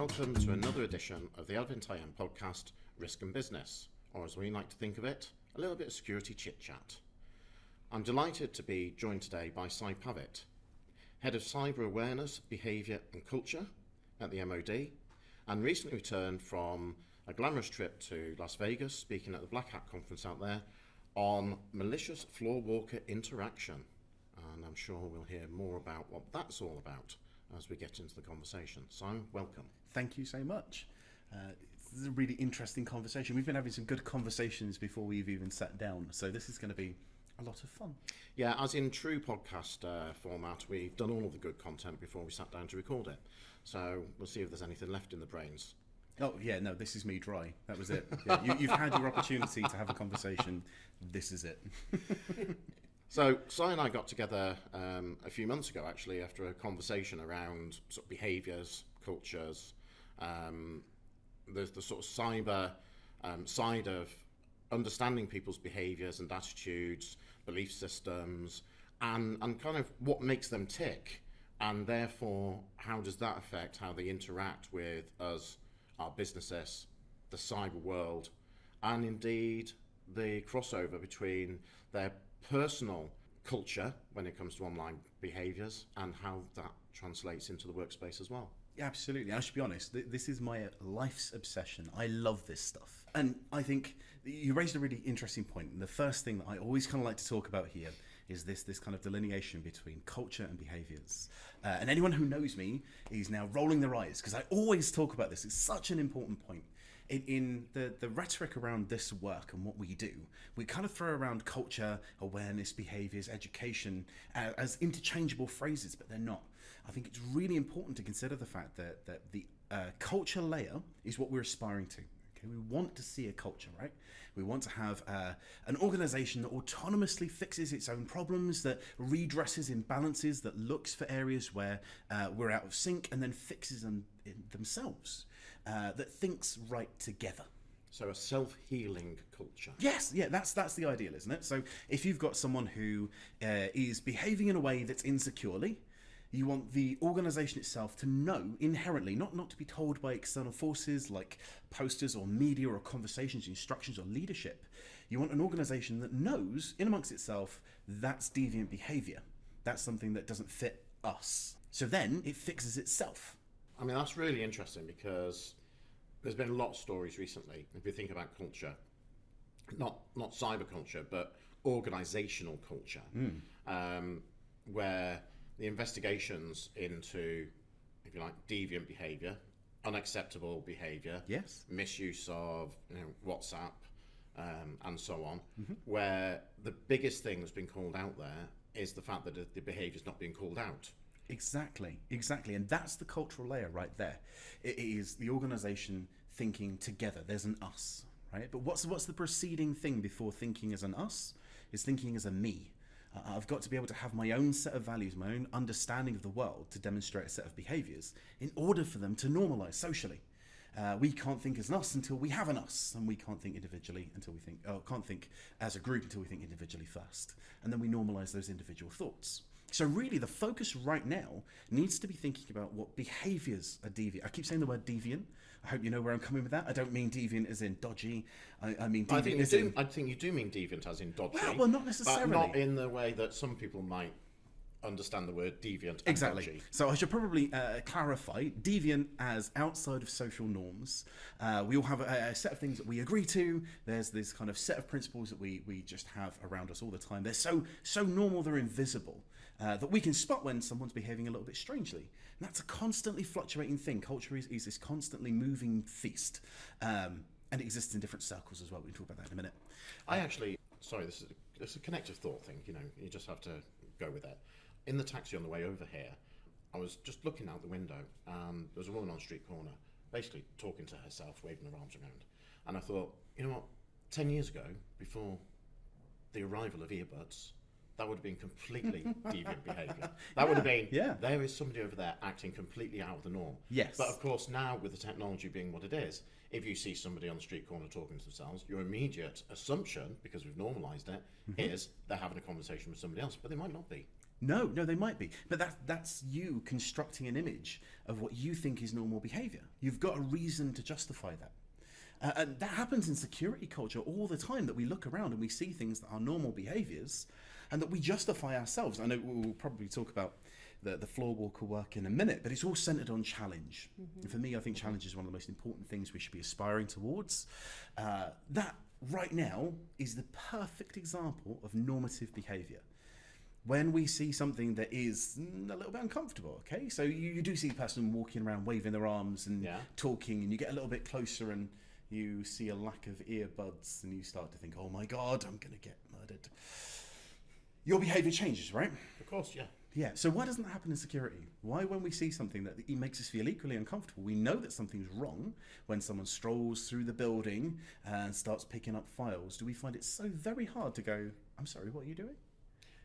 welcome to another edition of the Advent-IM podcast, Risk and Business, or as we like to think of it, a little bit of security chit-chat. I'm delighted to be joined today by Pavitt, Head of Cyber Awareness, Behaviour and Culture at the MOD, and recently returned from a glamorous trip to Las Vegas, speaking at the Black Hat conference out there on malicious floor walker interaction. And I'm sure we'll hear more about what that's all about as we get into the conversation. So, welcome. Thank you so much. This is a really interesting conversation. We've been having some good conversations before we've even sat down, so this is going to be a lot of fun. Yeah, as in true podcast format, we've done all of the good content before we sat down to record it. So we'll see if there's anything left in the brains. Oh, yeah, no, this is me dry. That was it. Yeah, you've had your opportunity to have a conversation. This is it. So, Cy and I got together a few months ago, actually, after a conversation around sort of behaviours, cultures, the sort of cyber side of understanding people's behaviours and attitudes, belief systems, and kind of what makes them tick, and therefore how does that affect how they interact with us, our businesses, the cyber world, and indeed the crossover between their personal culture when it comes to online behaviours and how that translates into the workspace as well. Yeah, absolutely. I should be honest, this is my life's obsession. I love this stuff. And I think you raised a really interesting point. The first thing that I always kind of like to talk about here is this kind of delineation between culture and behaviours. And anyone who knows me is now rolling their eyes because I always talk about this. It's such an important point. In the rhetoric around this work and what we do, we kind of throw around culture, awareness, behaviours, education as interchangeable phrases, but they're not. I think it's really important to consider the fact that the culture layer is what we're aspiring to. Okay, we want to see a culture, right? We want to have an organisation that autonomously fixes its own problems, that redresses imbalances, that looks for areas where we're out of sync and then fixes them themselves. That thinks right together. So a self-healing culture. Yes, yeah, that's the ideal, isn't it? So if you've got someone who is behaving in a way that's insecurely, you want the organisation itself to know inherently, not to be told by external forces like posters or media or conversations, instructions or leadership. You want an organisation that knows in amongst itself that's deviant behaviour. That's something that doesn't fit us. So then it fixes itself. I mean, that's really interesting because there's been a lot of stories recently, if you think about culture, not cyber culture, but organisational culture, where the investigations into, if you like, deviant behaviour, unacceptable behaviour, yes, misuse of WhatsApp, and so on, where the biggest thing that's been called out there is the fact that the behaviour is not being called out. Exactly. And that's the cultural layer right there. It is the organisation thinking together. There's an us, right? But what's the preceding thing before thinking as an us? Is thinking as a me. I've got to be able to have my own set of values, my own understanding of the world to demonstrate a set of behaviours in order for them to normalise socially. We can't think as an us until we have an us, and we can't think individually until we can't think as a group until we think individually first. And then we normalise those individual thoughts. So really the focus right now needs to be thinking about what behaviours are deviant. I keep saying the word deviant. I hope you know where I'm coming with that. I don't mean deviant as in dodgy. I mean deviant I think you do mean deviant as in dodgy. Well, not necessarily. But not in the way that some people might understand the word deviant and exactly. Dodgy. So I should probably clarify deviant as outside of social norms. We all have a set of things that we agree to. There's this kind of set of principles that we just have around us all the time. They're so normal, they're invisible. That we can spot when someone's behaving a little bit strangely. And that's a constantly fluctuating thing. Culture is this constantly moving feast. And it exists in different circles as well. We can talk about that in a minute. This is a connective thought thing, you just have to go with it. In the taxi on the way over here, I was just looking out the window and there was a woman on the street corner, basically talking to herself, waving her arms around. And I thought, you know what, 10 years ago, before the arrival of earbuds, that would have been completely deviant behaviour. That would have been, there is somebody over there acting completely out of the norm. Yes. But of course now, with the technology being what it is, if you see somebody on the street corner talking to themselves, your immediate assumption, because we've normalised it, is they're having a conversation with somebody else, but they might not be. No, they might be. But that's you constructing an image of what you think is normal behavior. You've got a reason to justify that. And that happens in security culture all the time, that we look around and we see things that are normal behaviors and that we justify ourselves. I know we'll probably talk about the floor walker work in a minute, but it's all centered on challenge. And for me, I think challenge is one of the most important things we should be aspiring towards. That right now is the perfect example of normative behavior. When we see something that is a little bit uncomfortable, okay? So you do see a person walking around waving their arms and talking, and you get a little bit closer and you see a lack of earbuds and you start to think, oh my God, I'm going to get murdered. Your behavior changes, right? Of course, yeah. Yeah, so why doesn't that happen in security? Why, when we see something that makes us feel equally uncomfortable, we know that something's wrong, when someone strolls through the building and starts picking up files, do we find it so very hard to go, I'm sorry, what are you doing?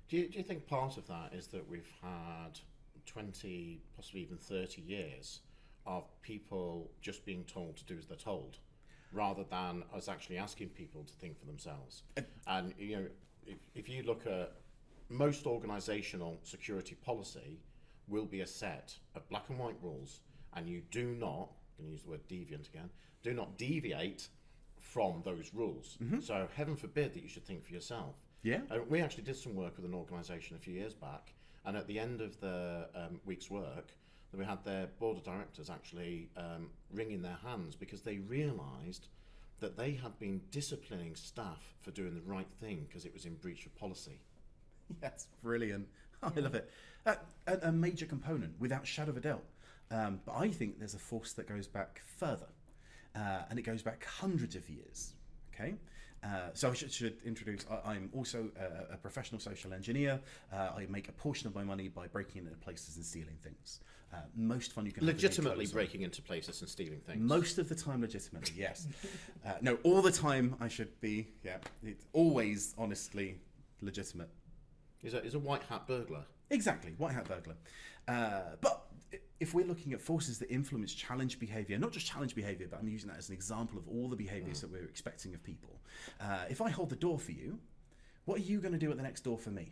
Do you think part of that is that we've had 20, possibly even 30 years of people just being told to do as they're told, rather than us actually asking people to think for themselves? And if you look at most organisational security policy, will be a set of black and white rules, and you do not, I'm going to use the word deviant again, do not deviate from those rules. So heaven forbid that you should think for yourself. Yeah. We actually did some work with an organisation a few years back, and at the end of the week's work, we had their board of directors actually wringing their hands because they realised that they had been disciplining staff for doing the right thing because it was in breach of policy. Yes, brilliant. I love it. A major component, without shadow of a doubt. But I think there's a force that goes back further, and it goes back hundreds of years. Okay. So I should introduce, I'm also a professional social engineer. I make a portion of my money by breaking into places and stealing things. Most fun you can legitimately breaking into places and stealing things. Most of the time legitimately, yes. No, all the time I should be, it's always honestly legitimate. Is a white hat burglar. Exactly, white hat burglar. But if we're looking at forces that influence challenge behaviour, not just challenge behaviour, but I'm using that as an example of all the behaviours that we're expecting of people. If I hold the door for you, what are you going to do at the next door for me?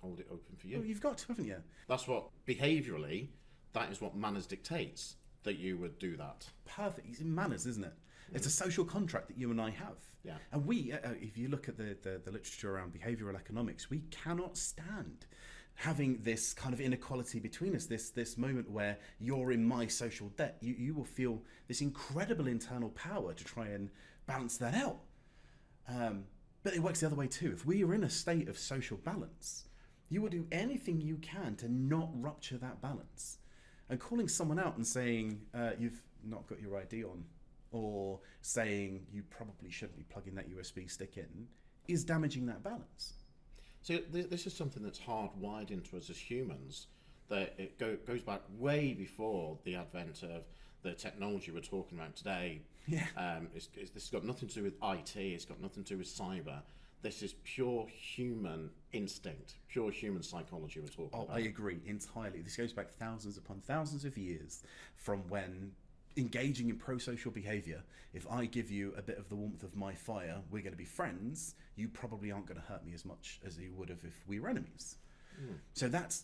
Hold it open for you. Well, you've got to, haven't you? That's what, behaviourally, that is what manners dictates, that you would do that. Perfect. It's in manners, isn't it? It's a social contract that you and I have. Yeah. And we, if you look at the literature around behavioural economics, we cannot stand having this kind of inequality between us, this moment where you're in my social debt. You will feel this incredible internal power to try and balance that out. But it works the other way too. If we are in a state of social balance, you will do anything you can to not rupture that balance. And calling someone out and saying, you've not got your ID on, or saying you probably shouldn't be plugging that USB stick in, is damaging that balance. So this is something that's hardwired into us as humans, that it goes back way before the advent of the technology we're talking about today. Yeah. This has got nothing to do with IT, it's got nothing to do with cyber. This is pure human instinct, pure human psychology we're talking about. I agree entirely. This goes back thousands upon thousands of years from when engaging in pro-social behaviour. If I give you a bit of the warmth of my fire, we're going to be friends. You probably aren't going to hurt me as much as you would have if we were enemies. So that's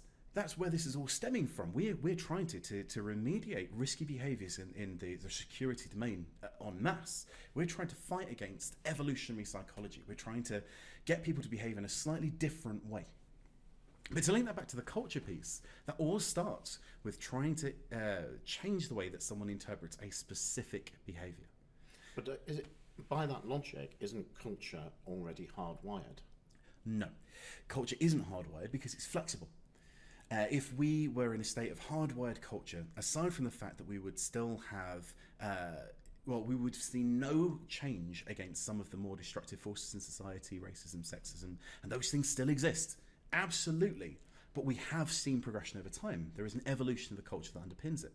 where this is all stemming from. We're trying to remediate risky behaviours in the security domain en masse. We're trying to fight against evolutionary psychology. We're trying to get people to behave in a slightly different way. But to link that back to the culture piece, that all starts with trying to change the way that someone interprets a specific behaviour. But is it, by that logic, isn't culture already hardwired? No. Culture isn't hardwired because it's flexible. If we were in a state of hardwired culture, aside from the fact that we would still have, we would see no change against some of the more destructive forces in society, racism, sexism, and those things still exist. Absolutely. But we have seen progression over time. There is an evolution of the culture that underpins it.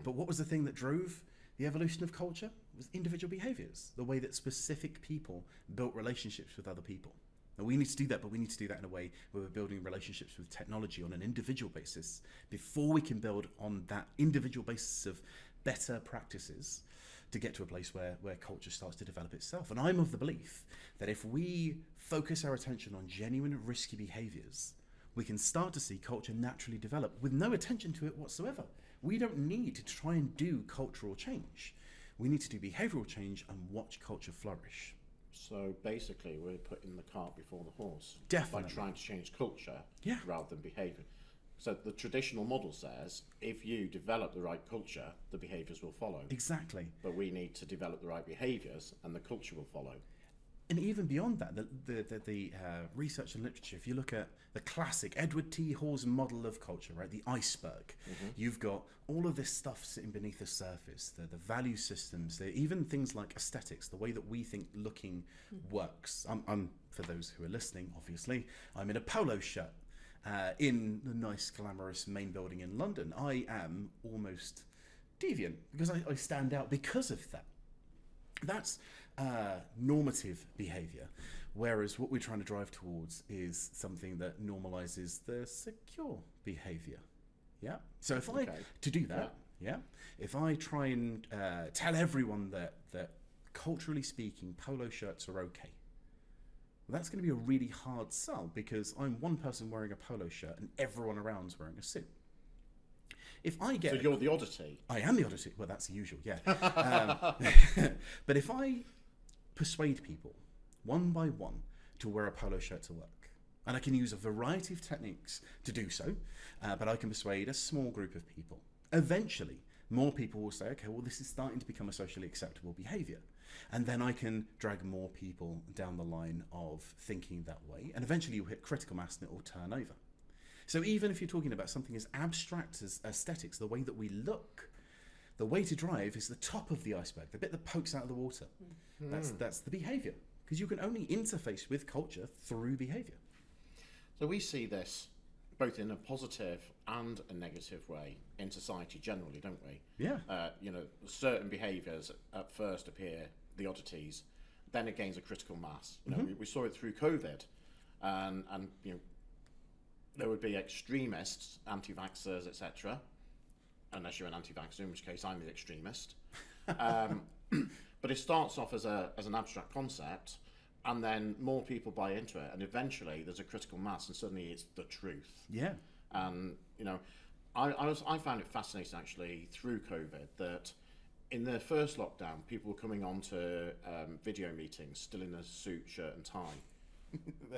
But what was the thing that drove the evolution of culture? It was individual behaviours, the way that specific people built relationships with other people. Now, we need to do that, but we need to do that in a way where we're building relationships with technology on an individual basis before we can build on that individual basis of better practices to get to a place where culture starts to develop itself. And I'm of the belief that if we focus our attention on genuine risky behaviours, we can start to see culture naturally develop with no attention to it whatsoever. We don't need to try and do cultural change. We need to do behavioural change and watch culture flourish. So basically, we're putting the cart before the horse. Definitely. By trying to change culture Yeah. rather than behaviour. So the traditional model says, if you develop the right culture, the behaviours will follow. Exactly. But we need to develop the right behaviours, and the culture will follow. And even beyond that, the research and literature, if you look at the classic Edward T. Hall's model of culture, right, the iceberg, you've got all of this stuff sitting beneath the surface, the value systems, even things like aesthetics, the way that we think looking works. I'm, for those who are listening, obviously, I'm in a polo shirt in the nice, glamorous main building in London. I am almost deviant because I stand out because of that. That's normative behaviour, whereas what we're trying to drive towards is something that normalises the secure behaviour. Yeah. So if to do that, if I try and tell everyone that culturally speaking, polo shirts are okay, well, that's going to be a really hard sell because I'm one person wearing a polo shirt and everyone around's wearing a suit. If I get, So you're the oddity. I am the oddity. Well, that's the usual, yeah. But if I persuade people one by one to wear a polo shirt to work, and I can use a variety of techniques to do so, but I can persuade a small group of people. Eventually, more people will say, okay, well, this is starting to become a socially acceptable behaviour. And then I can drag more people down the line of thinking that way. And eventually you'll hit critical mass and it will turn over. So even if you're talking about something as abstract as aesthetics, the way that we look, the way to drive is the top of the iceberg, the bit that pokes out of the water. That's the behaviour. Because you can only interface with culture through behaviour. So we see this both in a positive and a negative way in society generally, don't we? Yeah. Certain behaviours at first appear the oddities, then it gains a critical mass. We saw it through COVID, and there would be extremists, anti-vaxxers, etc. Unless you're an anti-vaxxer, in which case I'm the extremist. But it starts off as an abstract concept, and then more people buy into it, and eventually there's a critical mass, and suddenly it's the truth. Yeah. And I found it fascinating actually through COVID that in the first lockdown, people were coming on to video meetings still in a suit, shirt, and tie.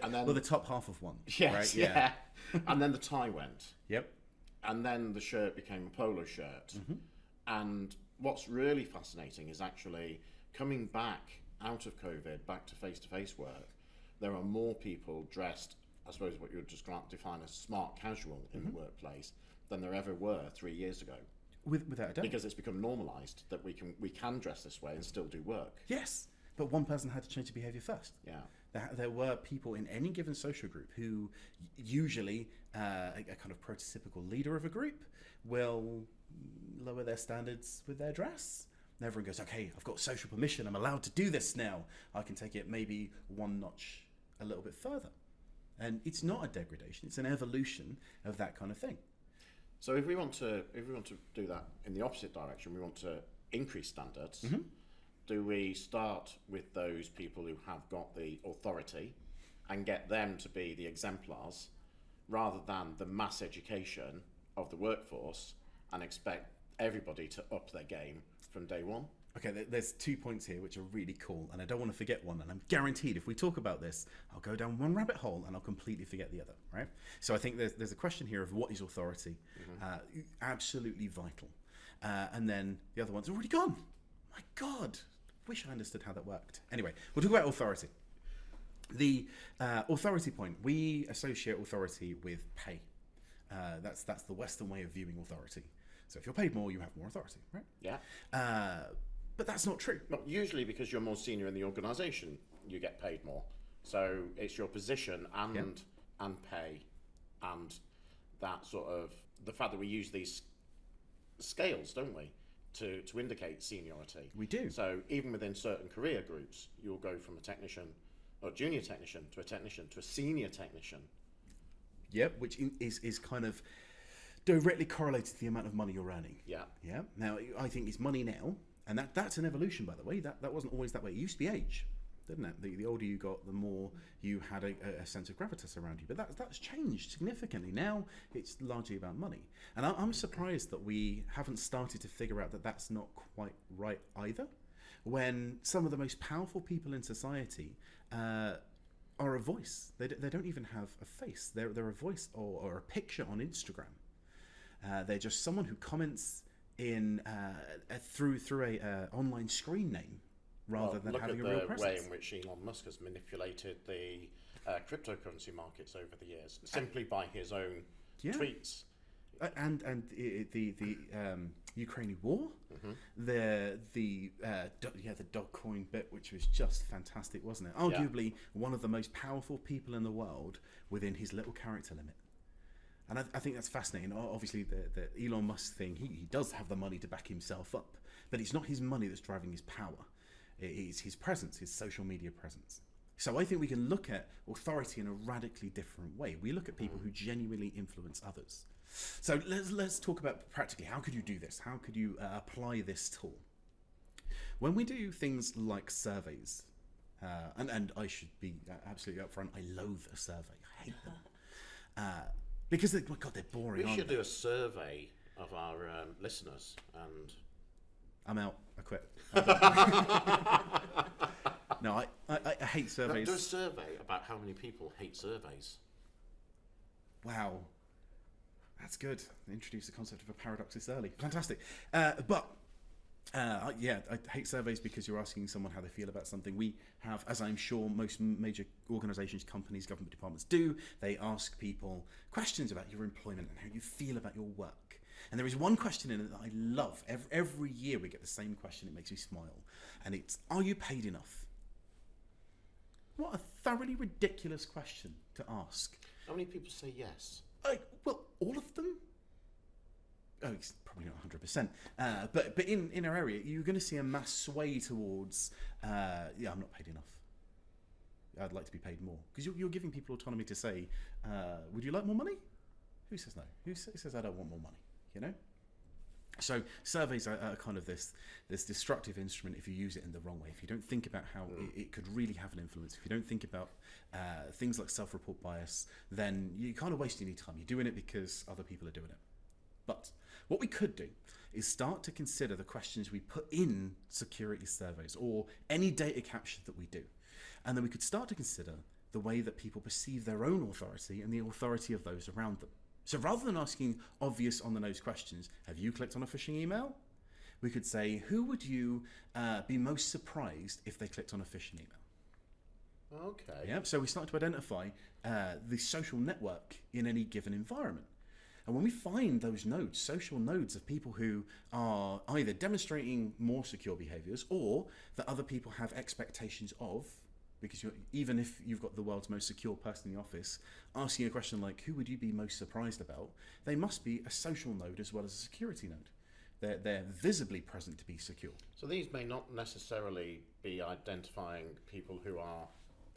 And then, well, the top half of one. Yes, right? yeah. And then the tie went. Yep. And then the shirt became a polo shirt. And what's really fascinating is actually coming back out of COVID, back to face-to-face work, there are more people dressed, I suppose what you would just define as smart casual in the workplace than there ever were 3 years ago. Without a doubt. Because it's become normalised that we can dress this way and still do work. Yes, but one person had to change the behaviour first. Yeah. There were people in any given social group who usually a kind of prototypical leader of a group will lower their standards with their dress. And everyone goes, okay, I've got social permission, I'm allowed to do this now. I can take it maybe one notch a little bit further. And it's not a degradation, it's an evolution of that kind of thing. So if we want to do that in the opposite direction, we want to increase standards. Do we start with those people who have got the authority and get them to be the exemplars rather than the mass education of the workforce and expect everybody to up their game from day one? Okay, there's 2 points here which are really cool, and I don't want to forget one, and I'm guaranteed if we talk about this, I'll go down one rabbit hole and I'll completely forget the other, right? So I think there's a question here of what is authority, absolutely vital. And then the other one's already gone. My God, wish I understood how that worked. Anyway, we'll talk about authority. The authority point, we associate authority with pay. That's the Western way of viewing authority. So if you're paid more, you have more authority, right? Yeah. But that's not true. Not usually, because you're more senior in the organisation, you get paid more. So it's your position and pay, and that sort of the fact that we use these scales, don't we, to indicate seniority. We do. So even within certain career groups, you'll go from a technician or junior technician to a technician to a senior technician. Yep, which is kind of directly correlated to the amount of money you're earning. Yeah. Yeah. Now, I think it's money now, and that's an evolution, by the way. That wasn't always that way. It used to be age. didn't it? The older you got, the more you had a sense of gravitas around you. But that's changed significantly. Now it's largely about money. And I'm surprised that we haven't started to figure out that that's not quite right either. When some of the most powerful people in society are a voice. They don't even have a face. They're a voice or a picture on Instagram. They're just someone who comments in through a online screen name rather than having a real presence. Look at the way in which Elon Musk has manipulated the cryptocurrency markets over the years, simply by his own tweets. And the Ukrainian war, the Dogecoin bit, which was just fantastic, wasn't it? Arguably one of the most powerful people in the world within his little character limit. And I think that's fascinating. Obviously, the Elon Musk thing, he does have the money to back himself up, but it's not his money that's driving his power. It's his presence, his social media presence. So I think we can look at authority in a radically different way. We look at people who genuinely influence others. So let's talk about practically, how could you do this? How could you apply this tool? When we do things like surveys, and I should be absolutely upfront, I loathe a survey. I hate them. Because, my God, they're boring. We should do a survey of our listeners, and I'm out. I quit. No, I hate surveys. Do a survey about how many people hate surveys. Wow. That's good. Introduce the concept of a paradox this early. Fantastic. I hate surveys because you're asking someone how they feel about something. We have, as I'm sure most major organisations, companies, government departments do, they ask people questions about your employment and how you feel about your work. And there is one question in it that I love. Every year we get the same question. It makes me smile. And it's, are you paid enough? What a thoroughly ridiculous question to ask. How many people say yes? Well, all of them? Oh, it's probably not 100%. But in our area, you're going to see a mass sway towards, I'm not paid enough. I'd like to be paid more. Because you're giving people autonomy to say, would you like more money? Who says no? Who says I don't want more money? You know? So surveys are kind of this destructive instrument if you use it in the wrong way. If you don't think about how it could really have an influence, if you don't think about things like self-report bias, then you're kind of wasting your time. You're doing it because other people are doing it. But what we could do is start to consider the questions we put in security surveys or any data capture that we do. And then we could start to consider the way that people perceive their own authority and the authority of those around them. So rather than asking obvious on-the-nose questions, have you clicked on a phishing email? We could say, who would you be most surprised if they clicked on a phishing email? Okay. Yeah. So we start to identify the social network in any given environment. And when we find those nodes, social nodes of people who are either demonstrating more secure behaviours or that other people have expectations of, because even if you've got the world's most secure person in the office, asking a question like, who would you be most surprised about? They must be a social node as well as a security node. They're visibly present to be secure. So these may not necessarily be identifying people who are,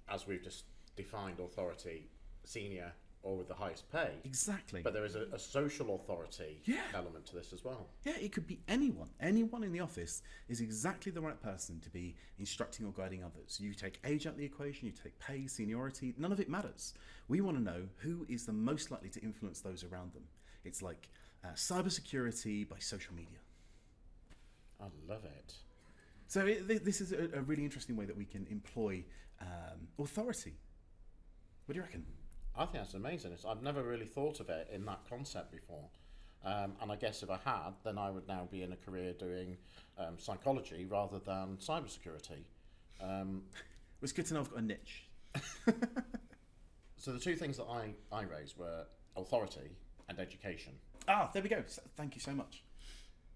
as we've just defined authority, senior or with the highest pay. Exactly. But there is a social authority element to this as well. Yeah, it could be anyone. Anyone in the office is exactly the right person to be instructing or guiding others. You take age out of the equation, you take pay, seniority, none of it matters. We want to know who is the most likely to influence those around them. It's like cybersecurity by social media. I love it. So this is a really interesting way that we can employ authority. What do you reckon? I think that's amazing. I've never really thought of it in that concept before. And I guess if I had, then I would now be in a career doing psychology rather than cybersecurity. It's good to know I've got a niche. So the two things that I raised were authority and education. Ah, there we go. Thank you so much.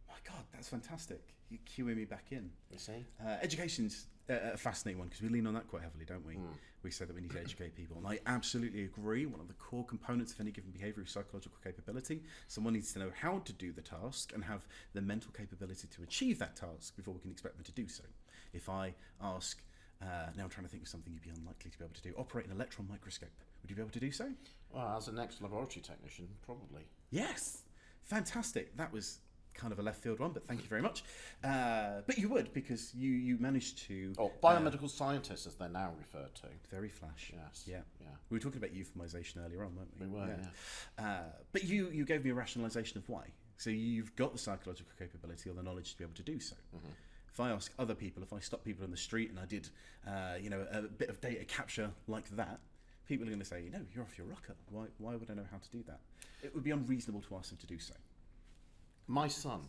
My God, that's fantastic. You're cueing me back in. You see? Education's a fascinating one because we lean on that quite heavily, don't we? We say that we need to educate people. And I absolutely agree. One of the core components of any given behaviour is psychological capability. Someone needs to know how to do the task and have the mental capability to achieve that task before we can expect them to do so. If I ask, now I'm trying to think of something you'd be unlikely to be able to do, operate an electron microscope, would you be able to do so? Well, as an ex-laboratory technician, probably. Yes. Fantastic. That was kind of a left field one, but thank you very much. But you would, because you managed to... biomedical scientists, as they're now referred to. Very flash. Yes. Yeah. We were talking about euphemization earlier on, weren't we? We were, yeah. But you gave me a rationalization of why. So you've got the psychological capability or the knowledge to be able to do so. Mm-hmm. If I ask other people, if I stop people in the street and I did, a bit of data capture like that, people are going to say, no, you're off your rocker. Why would I know how to do that? It would be unreasonable to ask them to do so. My son,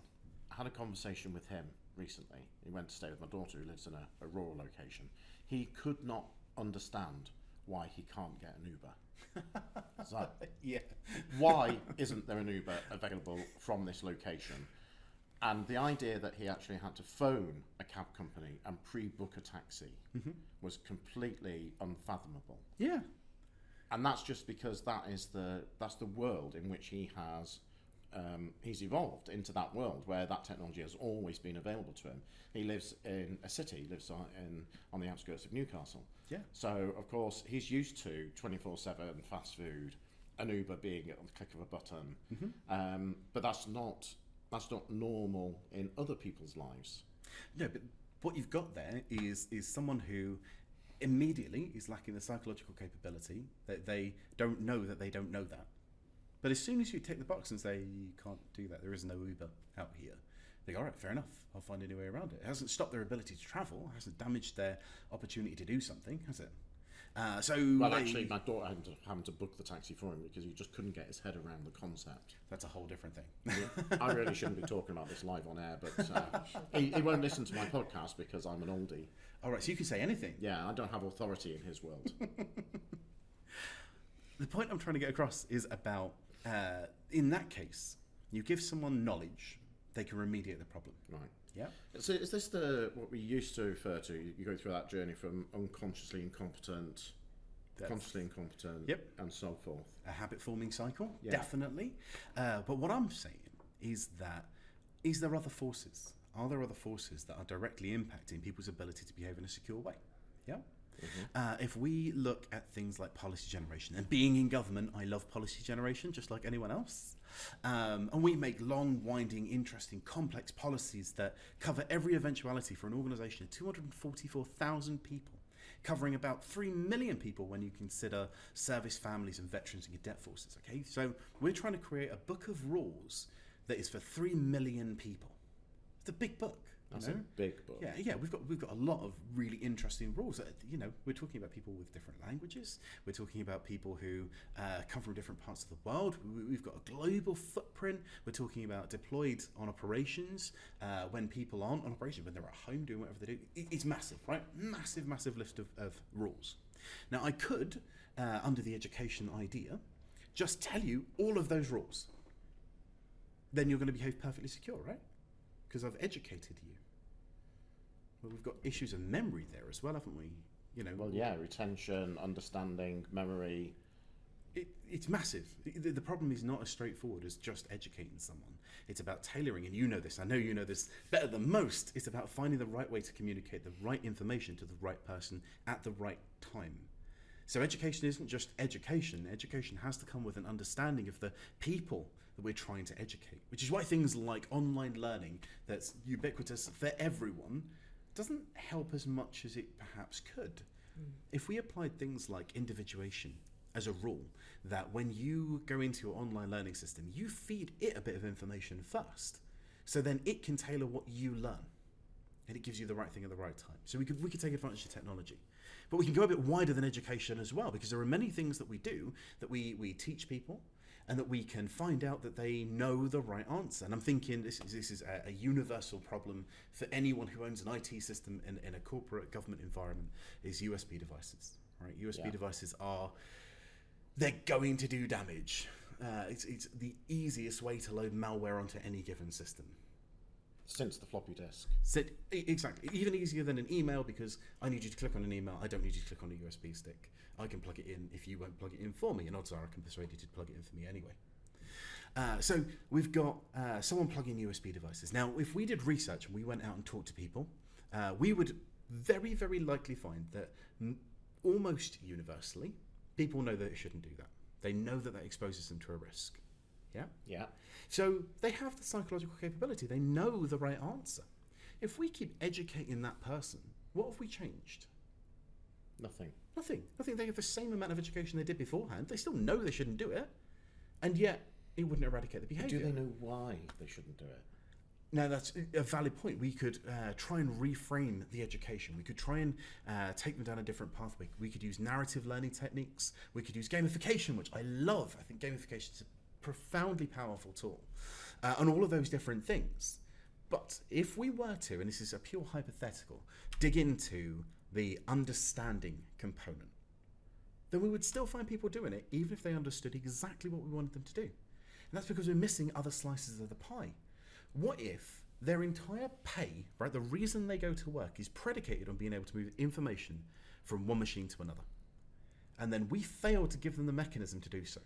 I had a conversation with him recently. He went to stay with my daughter who lives in a rural location. He could not understand why he can't get an Uber. So, Yeah. why isn't there an Uber available from this location? And the idea that he actually had to phone a cab company and pre-book a taxi was completely unfathomable. Yeah. And that's just because that's the world in which he has he's evolved into, that world where that technology has always been available to him. He lives in a city, he lives on the outskirts of Newcastle. Yeah. So of course he's used to 24/7 fast food, an Uber being at the click of a button. But that's not normal in other people's lives. No, but what you've got there is someone who immediately is lacking the psychological capability that they don't know that they don't know that. But as soon as you tick the box and say, you can't do that, there is no Uber out here, they go, all right, fair enough, I'll find a new way around it. It hasn't stopped their ability to travel, it hasn't damaged their opportunity to do something, has it? Actually, my daughter had to book the taxi for him because he just couldn't get his head around the concept. That's a whole different thing. I really shouldn't be talking about this live on air, but he won't listen to my podcast because I'm an oldie. All right, so you can say anything. Yeah, I don't have authority in his world. The point I'm trying to get across is about, in that case, you give someone knowledge, they can remediate the problem. Right. Yeah. So is this what we used to refer to? You go through that journey from unconsciously incompetent, consciously incompetent, Yep. and so forth. A habit-forming cycle, Yeah. definitely. But what I'm saying is that, is there other forces? Are there other forces that are directly impacting people's ability to behave in a secure way? Yeah. If we look at things like policy generation, and being in government, I love policy generation just like anyone else. And we make long, winding, interesting, complex policies that cover every eventuality for an organisation of 244,000 people, covering about 3 million people when you consider service families and veterans and cadet forces. Okay, so we're trying to create a book of rules that is for 3 million people. It's a big book. That's a big book. Yeah, we've got a lot of really interesting rules. We're talking about people with different languages. We're talking about people who come from different parts of the world. We've got a global footprint. We're talking about deployed on operations when people aren't on operation, when they're at home doing whatever they do. It's massive, right? Massive list of rules. Now, I could, under the education idea, just tell you all of those rules. Then you're going to behave perfectly secure, right? Because I've educated you. Well, we've got issues of memory there as well, haven't we? Retention, understanding, memory. It's massive. The problem is not as straightforward as just educating someone. It's about tailoring, and you know this. I know you know this better than most. It's about finding the right way to communicate the right information to the right person at the right time. So education isn't just education. Education has to come with an understanding of the people that we're trying to educate, which is why things like online learning that's ubiquitous for everyone doesn't help as much as it perhaps could. If we applied things like individuation as a rule, that when you go into your online learning system, you feed it a bit of information first, so then it can tailor what you learn, and it gives you the right thing at the right time. So we could take advantage of technology. But we can go a bit wider than education as well, because there are many things that we do that we teach people, and that we can find out that they know the right answer. And I'm thinking this is a universal problem for anyone who owns an IT system in a corporate government environment, is USB devices. Right? USB devices they're going to do damage. It's the easiest way to load malware onto any given system. Since the floppy disk. Exactly. Even easier than an email, because I need you to click on an email. I don't need you to click on a USB stick. I can plug it in if you won't plug it in for me, and odds are I can persuade you to plug it in for me anyway. So we've got someone plugging USB devices. Now, if we did research and we went out and talked to people, we would very, very likely find that almost universally, people know that it shouldn't do that. They know that exposes them to a risk. Yeah? Yeah. So they have the psychological capability. They know the right answer. If we keep educating that person, what have we changed? Nothing. Nothing. They have the same amount of education they did beforehand. They still know they shouldn't do it. And yet, it wouldn't eradicate the behaviour. Do they know why they shouldn't do it? Now, that's a valid point. We could try and reframe the education. We could try and take them down a different pathway. We could use narrative learning techniques. We could use gamification, which I love. I think gamification is a profoundly powerful tool, and all of those different things. But if we were to, and this is a pure hypothetical, dig into the understanding component, then we would still find people doing it, even if they understood exactly what we wanted them to do. And that's because we're missing other slices of the pie. What if their entire pay, right, the reason they go to work is predicated on being able to move information from one machine to another? And then we fail to give them the mechanism to do so.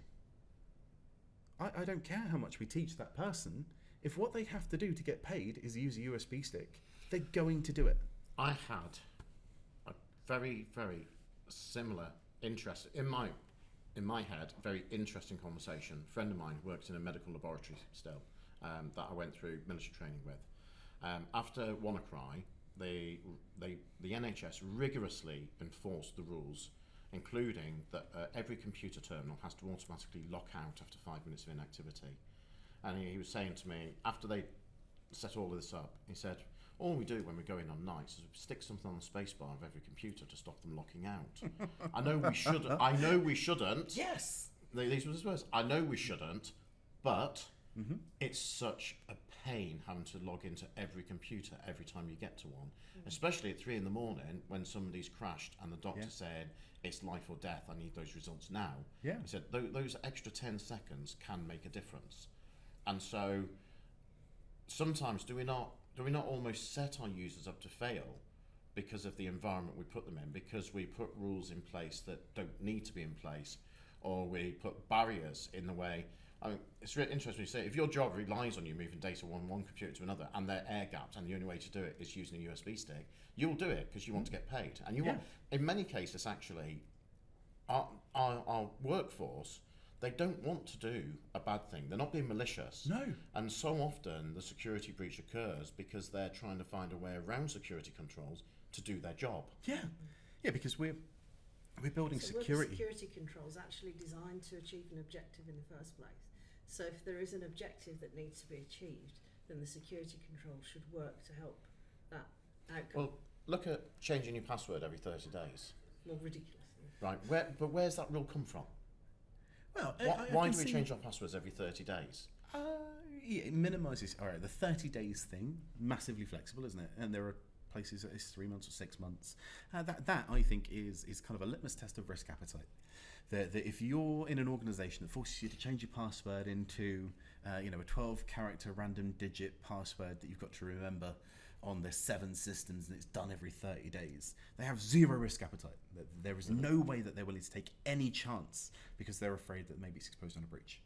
I don't care how much we teach that person. If what they have to do to get paid is use a USB stick, they're going to do it. I had a very, very similar interest in my head, very interesting conversation. A friend of mine works in a medical laboratory still, that I went through military training with. After WannaCry, the NHS rigorously enforced the rules, including that every computer terminal has to automatically lock out after 5 minutes of inactivity. And he was saying to me, after they set all of this up, he said, all we do when we go in on nights is we stick something on the spacebar of every computer to stop them locking out. I know we shouldn't. Yes. These were his words. I know we shouldn't, but it's such a pain having to log into every computer every time you get to one, especially at 3 a.m. when somebody's crashed and the doctor said it's life or death. I need those results now. Yeah. He said those extra 10 seconds can make a difference, and so sometimes do we not almost set our users up to fail because of the environment we put them in, because we put rules in place that don't need to be in place, or we put barriers in the way. I mean, it's really interesting you say, if your job relies on you moving data from one computer to another and they're air gapped and the only way to do it is using a USB stick, you'll do it because you want to get paid. And you want, in many cases actually, our workforce, they don't want to do a bad thing. They're not being malicious. No. And so often the security breach occurs because they're trying to find a way around security controls to do their job. Yeah. Yeah, because we're building security. Were the security controls actually designed to achieve an objective in the first place? So if there is an objective that needs to be achieved, then the security control should work to help that outcome. Well, look at changing your password every 30 days. More ridiculous. Right, but where's that rule come from? Well, Why do we change our passwords every 30 days? Yeah, it minimises. All right, the 30 days thing, massively flexible, isn't it? And there are places that it's 3 months or 6 months. That I think is kind of a litmus test of risk appetite. That if you're in an organisation that forces you to change your password into a 12-character random digit password that you've got to remember on their 7 systems and it's done every 30 days, they have zero risk appetite. There is no way that they're willing to take any chance because they're afraid that maybe it's exposed on a breach.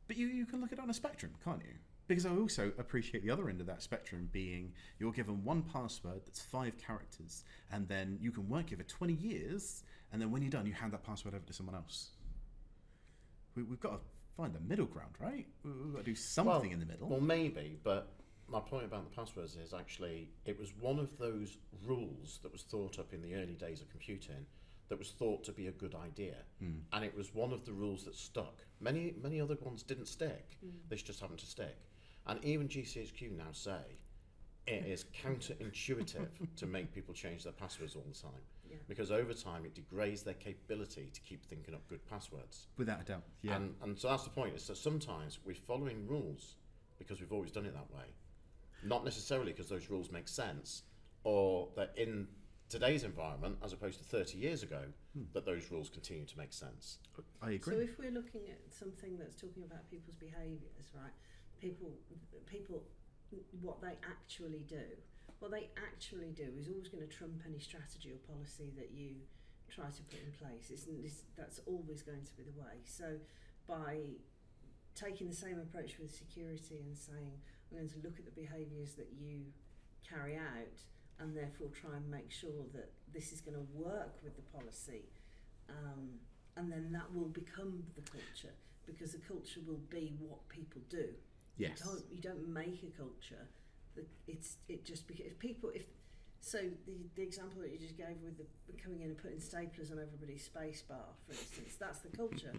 But you can look at it on a spectrum, can't you? Because I also appreciate the other end of that spectrum being you're given one password that's 5 characters and then you can work it for 20 years and then when you're done you hand that password over to someone else. We've got to find a middle ground, right? We've got to do something in the middle. Well, maybe, but my point about the passwords is actually it was one of those rules that was thought up in the early days of computing that was thought to be a good idea, and it was one of the rules that stuck. Many other ones didn't stick. They just happened to stick. And even GCHQ now say it is counterintuitive to make people change their passwords all the time, because over time it degrades their capability to keep thinking up good passwords. Without a doubt, yeah. And so that's the point, is that sometimes we're following rules because we've always done it that way. Not necessarily because those rules make sense, or that in today's environment, as opposed to 30 years ago, that those rules continue to make sense. I agree. So if we're looking at something that's talking about people's behaviours, right? People, what they actually do is always going to trump any strategy or policy that you try to put in place. That's always going to be the way. So by taking the same approach with security and saying, I'm going to look at the behaviours that you carry out and therefore try and make sure that this is going to work with the policy, and then that will become the culture. because the culture will be what people do. Yes. You don't make a culture. So the example that you just gave with the coming in and putting staplers on everybody's space bar, for instance, that's the culture.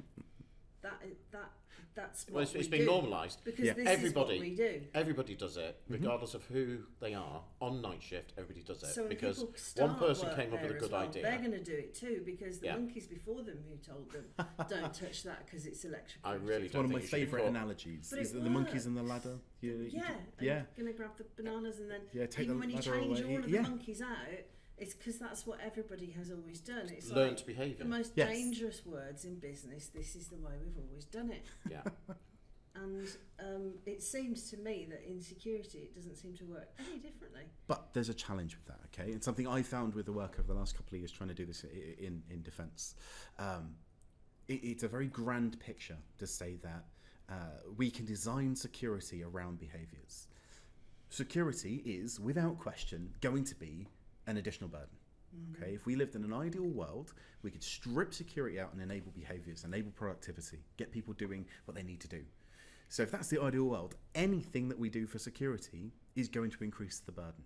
That's what it's been normalised. Because this everybody, is what we do. Everybody does it, regardless of who they are. On night shift, everybody does it. So when because people start one person work came up with a there good as well, idea. they're going to do it too, because the Yeah. monkeys before them who told them don't touch that because it's electrical. I really It's don't one of my think you should favourite put- analogies But is it the monkeys and the works. ladder. Yeah, yeah. going to grab the bananas and then Take even the when you ladder change away. all of Yeah. the monkeys out, it's because that's what everybody has always done. It's Learned like behaviour. the most Yes. dangerous words in business. This is the way we've always done it. Yeah. And it seems to me that in security it doesn't seem to work any differently. But there's a challenge with that, okay? And something I found with the work over the last couple of years trying to do this in defence. It's a very grand picture to say that we can design security around behaviours. Security is, without question, going to be an additional burden. Okay, if we lived in an ideal world, we could strip security out and enable behaviours, enable productivity, get people doing what they need to do. So if that's the ideal world, anything that we do for security is going to increase the burden.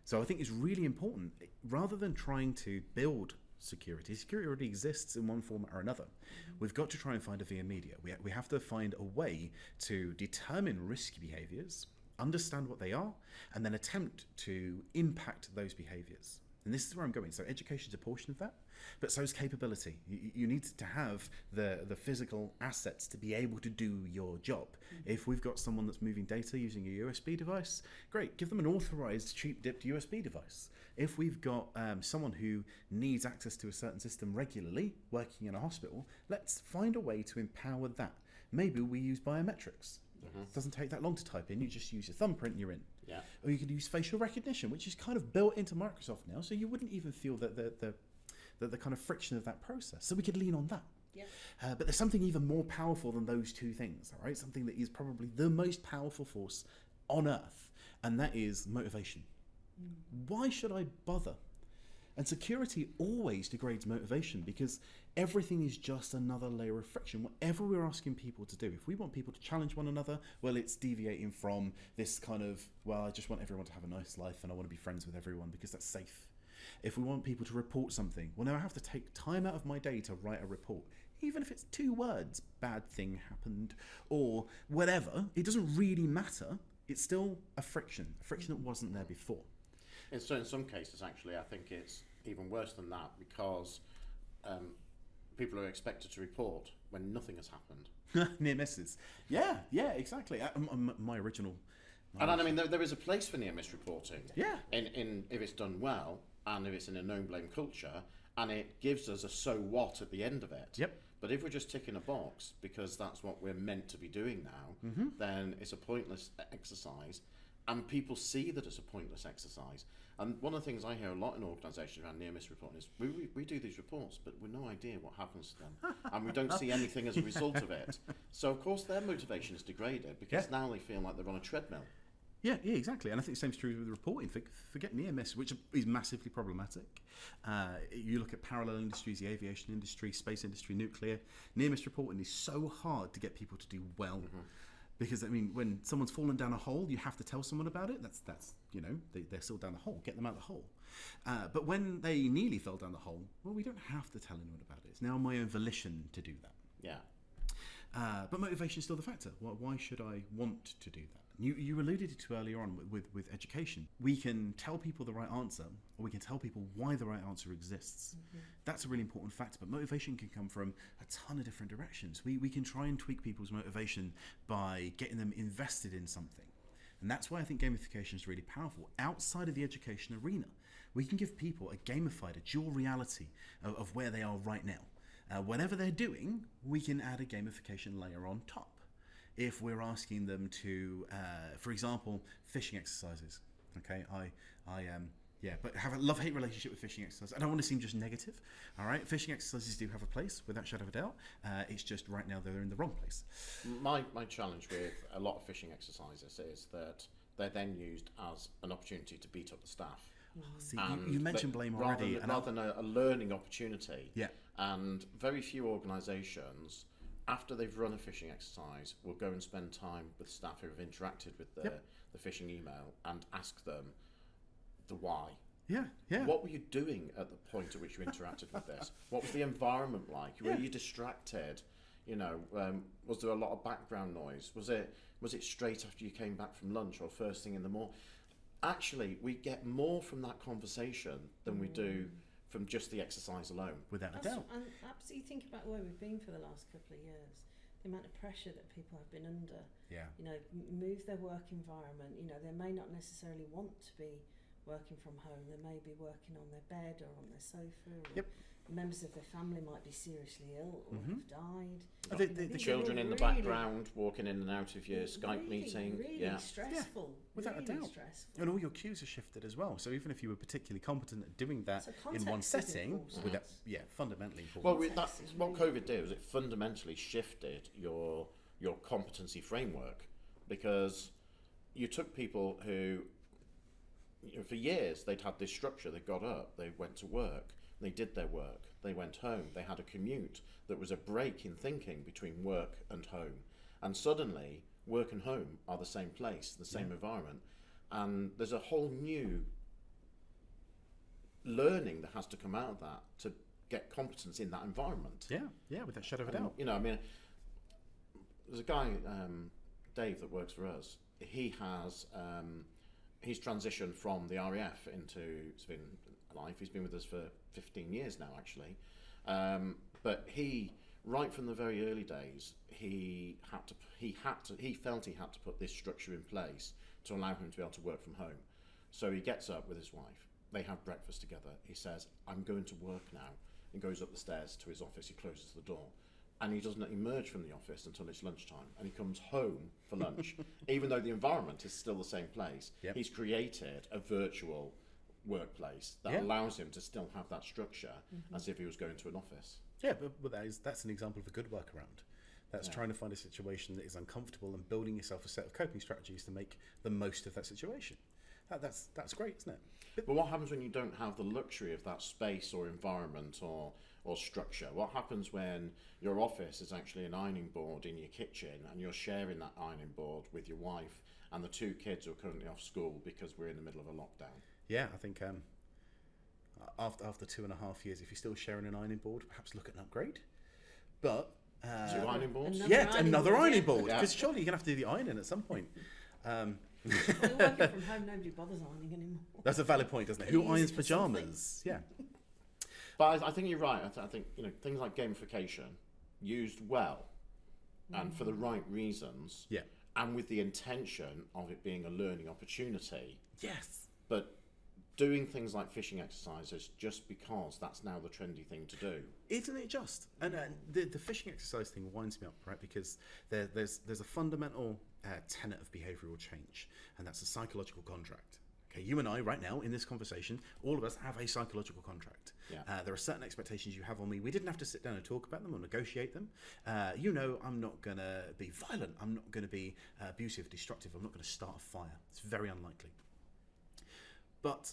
So I think it's really important, rather than trying to build security already exists in one form or another. We've got to try and find a via media. We have to find a way to determine risky behaviours, understand what they are, and then attempt to impact those behaviours. And this is where I'm going. So education is a portion of that, but so is capability. You need to have the physical assets to be able to do your job. If we've got someone that's moving data using a USB device, great, give them an authorized cheap-dipped USB device. If we've got someone who needs access to a certain system regularly, working in a hospital, let's find a way to empower that. Maybe we use biometrics. It doesn't take that long to type in. You just use your thumbprint and you're in. Yeah. Or you could use facial recognition, which is kind of built into Microsoft now, so you wouldn't even feel the kind of friction of that process. So we could lean on that. Yeah. But there's something even more powerful than those two things, all right? Something that is probably the most powerful force on Earth, and that is motivation. Why should I bother? And security always degrades motivation because everything is just another layer of friction. Whatever we're asking people to do, if we want people to challenge one another, well, it's deviating from this kind of, well, I just want everyone to have a nice life and I want to be friends with everyone because that's safe. If we want people to report something, well, now I have to take time out of my day to write a report. Even if it's 2 words, bad thing happened, or whatever, it doesn't really matter. It's still a friction that wasn't there before. In some cases, actually, I think it's even worse than that because people are expected to report when nothing has happened. Near misses. Yeah, exactly. My original. And I mean, there is a place for near miss reporting. Yeah. In if it's done well and if it's in a known blame culture and it gives us a so what at the end of it. Yep. But if we're just ticking a box because that's what we're meant to be doing now, then it's a pointless exercise. And people see that it's a pointless exercise. And one of the things I hear a lot in organisations around near-miss reporting is we do these reports, but we've no idea what happens to them. And we don't see anything as a result of it. So, of course, their motivation is degraded because now they feel like they're on a treadmill. Yeah, exactly. And I think the same is true with reporting. Forget near-miss, which is massively problematic. You look at parallel industries, the aviation industry, space industry, nuclear. Near-miss reporting is so hard to get people to do well. Because, I mean, when someone's fallen down a hole, you have to tell someone about it. That's they're still down the hole. Get them out of the hole. But when they nearly fell down the hole, well, we don't have to tell anyone about it. It's now my own volition to do that. Yeah. But motivation is still the factor. Why should I want to do that? You alluded to earlier on with education. We can tell people the right answer, or we can tell people why the right answer exists. That's a really important factor, but motivation can come from a ton of different directions. We can try and tweak people's motivation by getting them invested in something. And that's why I think gamification is really powerful. Outside of the education arena, we can give people a gamified, a dual reality of where they are right now. Whatever they're doing, we can add a gamification layer on top. If we're asking them to, for example, fishing exercises, okay, but have a love-hate relationship with fishing exercises. I don't want to seem just negative, all right? Fishing exercises do have a place, without a shadow of a doubt. It's just right now they're in the wrong place. My challenge with a lot of fishing exercises is that they're then used as an opportunity to beat up the staff. See, you mentioned blame already. Rather than a learning opportunity. Yeah. And very few organisations after they've run a phishing exercise, will go and spend time with staff who have interacted with the phishing email and ask them the why. Yeah, yeah. What were you doing at the point at which you interacted with this? What was the environment like? Were you distracted? You know, was there a lot of background noise? Was it straight after you came back from lunch or first thing in the morning? Actually, we get more from that conversation than we do from just the exercise alone. Without a doubt. And absolutely think about where we've been for the last couple of years. The amount of pressure that people have been under. Yeah. You know, move their work environment. You know, they may not necessarily want to be working from home. They may be working on their bed or on their sofa. Or members of their family might be seriously ill or have died. The children in the background walking in and out of your Skype meeting. Really stressful. Without a doubt. Stressful. And all your cues are shifted as well. So even if you were particularly competent at doing that So in one context is setting, important. fundamentally important. Well, Context is what really COVID did was it fundamentally shifted your competency framework, because you took people who, you know, for years they'd had this structure. They got up, they went to work, they did their work, they went home, they had a commute that was a break in thinking between work and home. And suddenly, work and home are the same place, the same environment. And there's a whole new learning that has to come out of that to get competence in that environment. Yeah, without a shadow of a doubt. You know, I mean, there's a guy, Dave, that works for us. He has, he's transitioned from the RAF into civilian life. He's been with us for 15 years now, actually. But he, right from the very early days, he felt he had to put this structure in place to allow him to be able to work from home. So he gets up with his wife. They have breakfast together. He says, "I'm going to work now," and goes up the stairs to his office. He closes the door. And he doesn't emerge from the office until it's lunchtime. And he comes home for lunch. Even though the environment is still the same place, he's created a virtual workplace that allows him to still have that structure as if he was going to an office. Yeah, but that's an example of a good workaround. That's trying to find a situation that is uncomfortable and building yourself a set of coping strategies to make the most of that situation. That's great, isn't it? But what happens when you don't have the luxury of that space or environment or structure? What happens when your office is actually an ironing board in your kitchen and you're sharing that ironing board with your wife and the two kids who are currently off school because we're in the middle of a lockdown? Yeah, I think after 2.5 years, if you're still sharing an ironing board, perhaps look at an upgrade. But two ironing boards? Another ironing board. Yeah. Because surely you're going to have to do the ironing at some point. We're working from home, nobody bothers ironing anymore. That's a valid point, doesn't it? Who irons pajamas? Yeah. But I think you're right. I think, you know, things like gamification used well and for the right reasons, and with the intention of it being a learning opportunity. Yes. But doing things like phishing exercises just because that's now the trendy thing to do. Isn't it just? And the phishing exercise thing winds me up, right? Because there's a fundamental tenet of behavioural change, and that's a psychological contract. Okay, you and I right now in this conversation, all of us have a psychological contract. There are certain expectations you have on me. We didn't have to sit down and talk about them or negotiate them. You know, I'm not going to be violent. I'm not going to be abusive, destructive. I'm not going to start a fire. It's very unlikely. But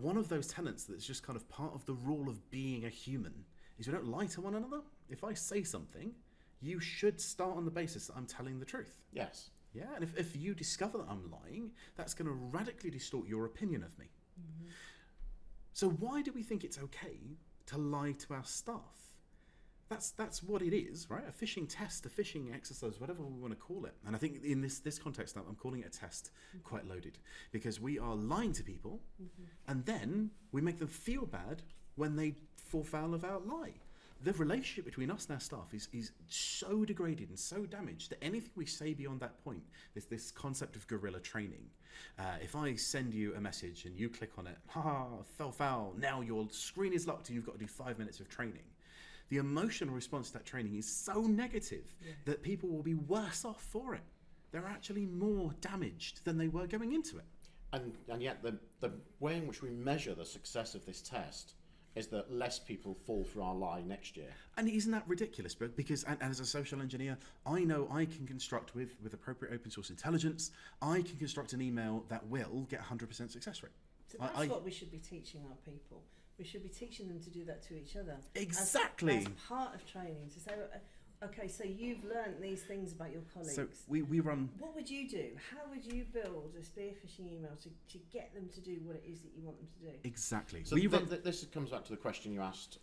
one of those tenets that's just kind of part of the rule of being a human is we don't lie to one another. If I say something, you should start on the basis that I'm telling the truth. Yes. Yeah, and if you discover that I'm lying, that's going to radically distort your opinion of me. So why do we think it's okay to lie to our staff? That's what it is, right? A phishing test, a phishing exercise, whatever we want to call it. And I think in this context, I'm calling it a test quite loaded, because we are lying to people and then we make them feel bad when they fall foul of our lie. The relationship between us and our staff is so degraded and so damaged that anything we say beyond that point, there's this concept of guerrilla training. If I send you a message and you click on it, fell foul, now your screen is locked and you've got to do 5 minutes of training. The emotional response to that training is so negative that people will be worse off for it. They're actually more damaged than they were going into it. And yet the way in which we measure the success of this test is that less people fall for our lie next year. And isn't that ridiculous? Because and as a social engineer, I know I can construct with appropriate open source intelligence, I can construct an email that will get 100% success rate. So that's what we should be teaching our people. We should be teaching them to do that to each other. Exactly. As part of training, to say, Okay, so you've learnt these things about your colleagues. So we run. What would you do? How would you build a spear phishing email to get them to do what it is that you want them to do? Exactly. So this comes back to the question you asked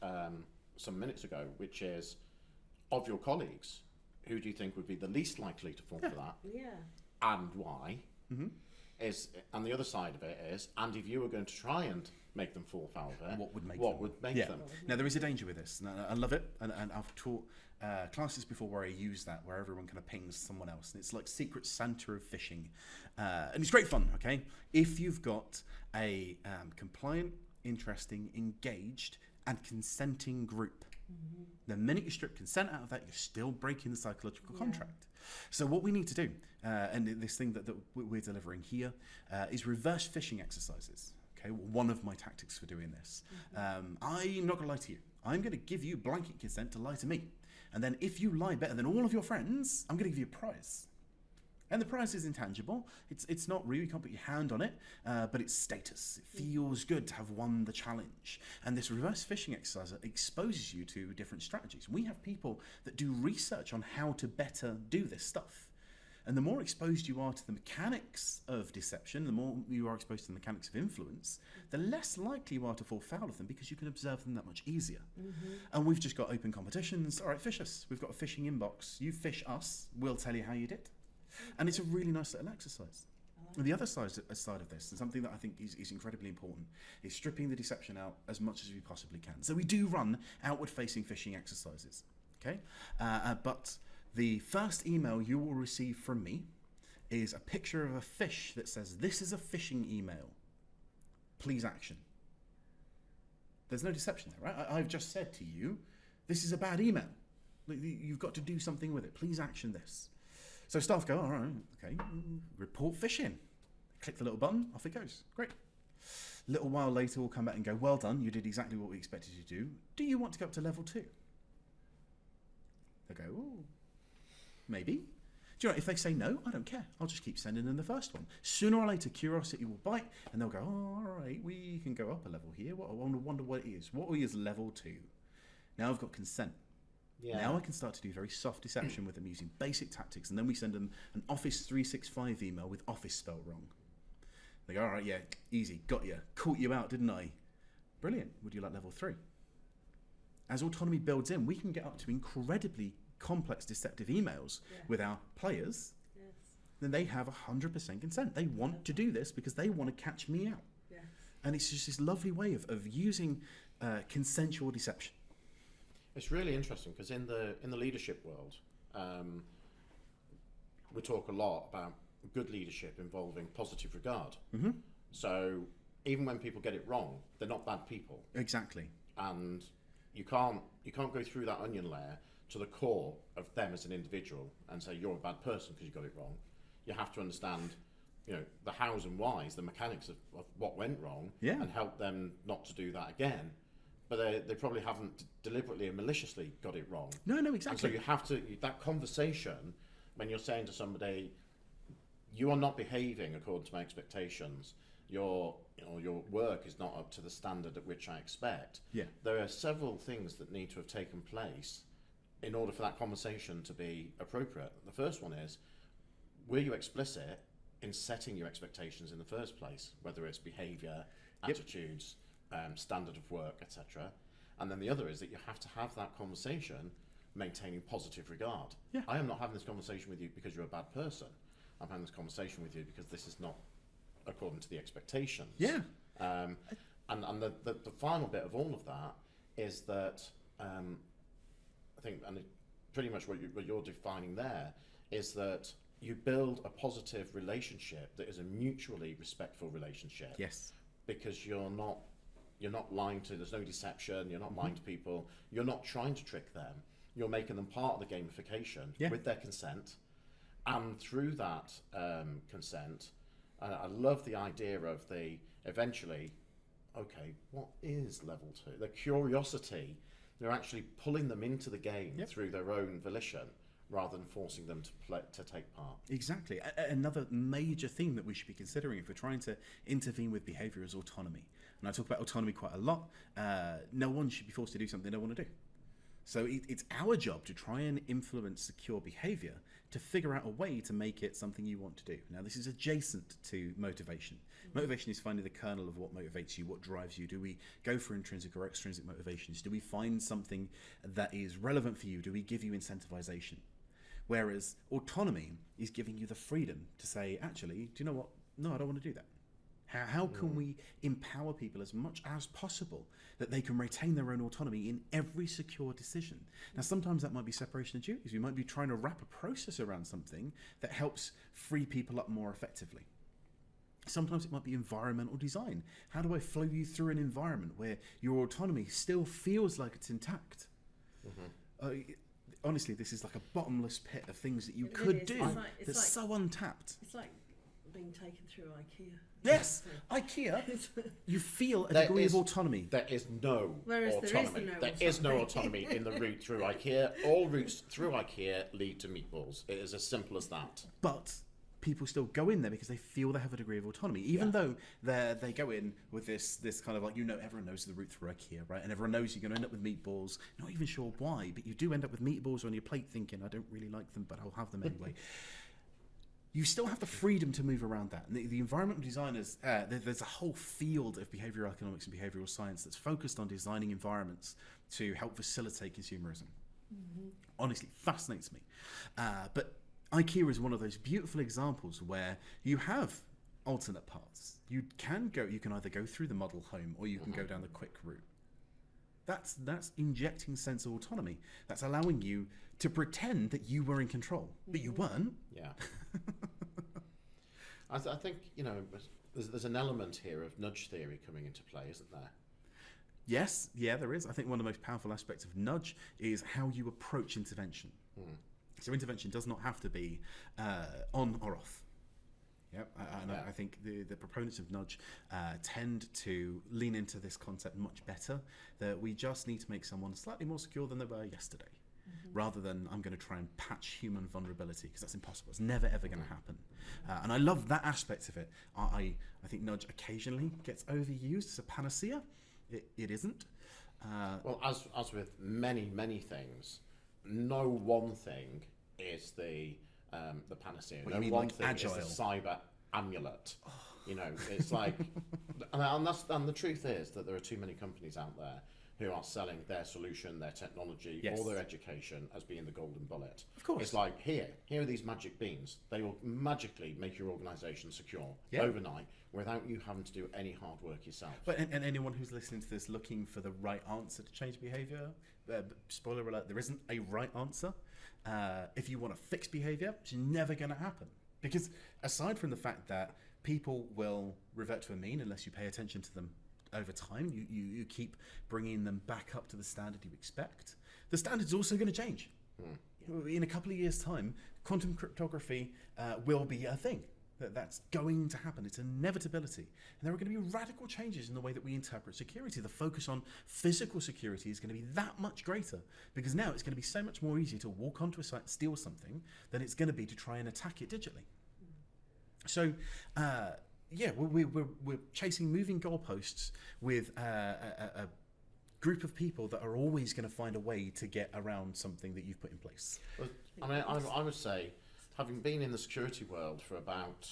some minutes ago, which is, of your colleagues, who do you think would be the least likely to fall for that, Yeah. and why? And the other side of it is, and if you were going to try and make them fall foul of it, What would make them? them? Now there is a danger with this, and I love it, and I've taught classes before where I use that, where everyone kind of pings someone else, and it's like Secret Santa of phishing, and it's great fun. Okay, if you've got a compliant, interesting, engaged, and consenting group, the minute you strip consent out of that, you're still breaking the psychological contract. So what we need to do, and this thing that we're delivering here, is reverse phishing exercises. Okay, one of my tactics for doing this. I'm not going to lie to you. I'm going to give you blanket consent to lie to me. And then if you lie better than all of your friends, I'm going to give you a prize. And the prize is intangible. It's not real. You can't put your hand on it, but it's status. It feels good to have won the challenge. And this reverse phishing exercise exposes you to different strategies. We have people that do research on how to better do this stuff. And the more exposed you are to the mechanics of deception, the more you are exposed to the mechanics of influence, the less likely you are to fall foul of them, because you can observe them that much easier. And we've just got open competitions. All right, fish us. We've got a phishing inbox. You fish us, we'll tell you how you did. And it's a really nice little exercise. And the other side of this, and something that I think is incredibly important, is stripping the deception out as much as we possibly can. So we do run outward-facing phishing exercises, okay? But the first email you will receive from me is a picture of a fish that says, "This is a phishing email. Please action." There's no deception there, right? I've just said to you, this is a bad email. You've got to do something with it. Please action this. So staff go, all right, okay, report phishing. Click the little button, off it goes. Great. A little while later, we'll come back and go, well done, you did exactly what we expected you to do. Do you want to go up to level 2? They go, oh, maybe. Do you know, if they say no, I don't care. I'll just keep sending them the first one. Sooner or later, curiosity will bite, and they'll go, oh, all right, we can go up a level here. I wonder what it is. What is level 2? Now I've got consent. Yeah. Now I can start to do very soft deception with them using basic tactics, and then we send them an Office 365 email with Office spelled wrong. They go, all right, yeah, easy, got you. Caught you out, didn't I? Brilliant. Would you like level 3? As autonomy builds in, we can get up to incredibly complex deceptive emails with our players. Yes. Then they have 100% consent. They want to do this because they want to catch me out. Yes. And it's just this lovely way of using consensual deception. It's really interesting because in the leadership world, we talk a lot about good leadership involving positive regard. So even when people get it wrong, they're not bad people. Exactly. And you can't go through that onion layer to the core of them as an individual and say you're a bad person because you got it wrong. You have to understand, the hows and whys, the mechanics of what went wrong, and help them not to do that again. But they probably haven't deliberately and maliciously got it wrong. No, exactly. And so you have to, that conversation, when you're saying to somebody, you are not behaving according to my expectations, your work is not up to the standard at which I expect. Yeah. There are several things that need to have taken place in order for that conversation to be appropriate. The first one is, were you explicit in setting your expectations in the first place, whether it's behaviour, attitudes, standard of work, etc. And then the other is that you have to have that conversation maintaining positive regard. Yeah. I am not having this conversation with you because you're a bad person. I'm having this conversation with you because this is not according to the expectations. Yeah. And the final bit of all of that is that I think, and pretty much what you're defining there, is that you build a positive relationship that is a mutually respectful relationship. Yes. Because you're not lying to, there's no deception, you're not lying to people, you're not trying to trick them, you're making them part of the gamification with their consent. And through that consent, I love the idea of eventually, okay, what is level 2? The curiosity, they're actually pulling them into the game through their own volition, rather than forcing them to take part. Exactly. Another major theme that we should be considering if we're trying to intervene with behaviour is autonomy. And I talk about autonomy quite a lot. No one should be forced to do something they don't want to do. So it's our job to try and influence secure behavior to figure out a way to make it something you want to do. Now, this is adjacent to motivation. Motivation is finding the kernel of what motivates you, what drives you. Do we go for intrinsic or extrinsic motivations? Do we find something that is relevant for you? Do we give you incentivization? Whereas autonomy is giving you the freedom to say, actually, do you know what? No, I don't want to do that. How can we empower people as much as possible that they can retain their own autonomy in every secure decision? Now, sometimes that might be separation of duties. We might be trying to wrap a process around something that helps free people up more effectively. Sometimes it might be environmental design. How do I flow you through an environment where your autonomy still feels like it's intact? Honestly, this is like a bottomless pit of things that you could do that's so untapped. It's like being taken through IKEA. Yes, IKEA, you feel a degree of autonomy. There is no autonomy. There is no autonomy in the route through IKEA. All routes through IKEA lead to meatballs. It is as simple as that. But people still go in there because they feel they have a degree of autonomy, even though they go in with this kind of like, everyone knows the route through IKEA, right? And everyone knows you're going to end up with meatballs. Not even sure why, but you do end up with meatballs on your plate thinking, I don't really like them, but I'll have them anyway. You still have the freedom to move around that. And the environmental designers, there's a whole field of behavioral economics and behavioral science that's focused on designing environments to help facilitate consumerism. Honestly, fascinates me. But IKEA is one of those beautiful examples where you have alternate paths. You can either go through the model home or you can go down the quick route. That's injecting sense of autonomy. That's allowing you to pretend that you were in control, but you weren't. Yeah. I think, there's an element here of nudge theory coming into play, isn't there? Yes, there is. I think one of the most powerful aspects of nudge is how you approach intervention. So intervention does not have to be on or off. I think the proponents of nudge tend to lean into this concept much better, that we just need to make someone slightly more secure than they were yesterday, rather than I'm going to try and patch human vulnerability, because that's impossible. It's never ever going to happen. And I love that aspect of it. I think nudge occasionally gets overused as a panacea. It isn't. Well, as with many things, no one thing is the panacea. What No you mean, one like thing agile? is the cyber amulet. It's like, and the truth is that there are too many companies out there who are selling their solution, their technology, or their education as being the golden bullet. Of course. It's like, here are these magic beans. They will magically make your organisation secure overnight without you having to do any hard work yourself. But and anyone who's listening to this looking for the right answer to change behaviour, spoiler alert, there isn't a right answer. If you want to fix behaviour, it's never going to happen. Because aside from the fact that people will revert to a mean unless you pay attention to them over time, you keep bringing them back up to the standard you expect, the standard's also going to change. In a couple of years' time, quantum cryptography will be a thing. That's going to happen. It's an inevitability. And there are going to be radical changes in the way that we interpret security. The focus on physical security is going to be that much greater, because now it's going to be so much more easy to walk onto a site, steal something, than it's going to be to try and attack it digitally. So, we're chasing moving goalposts with a group of people that are always going to find a way to get around something that you've put in place. Well, I would say, having been in the security world for about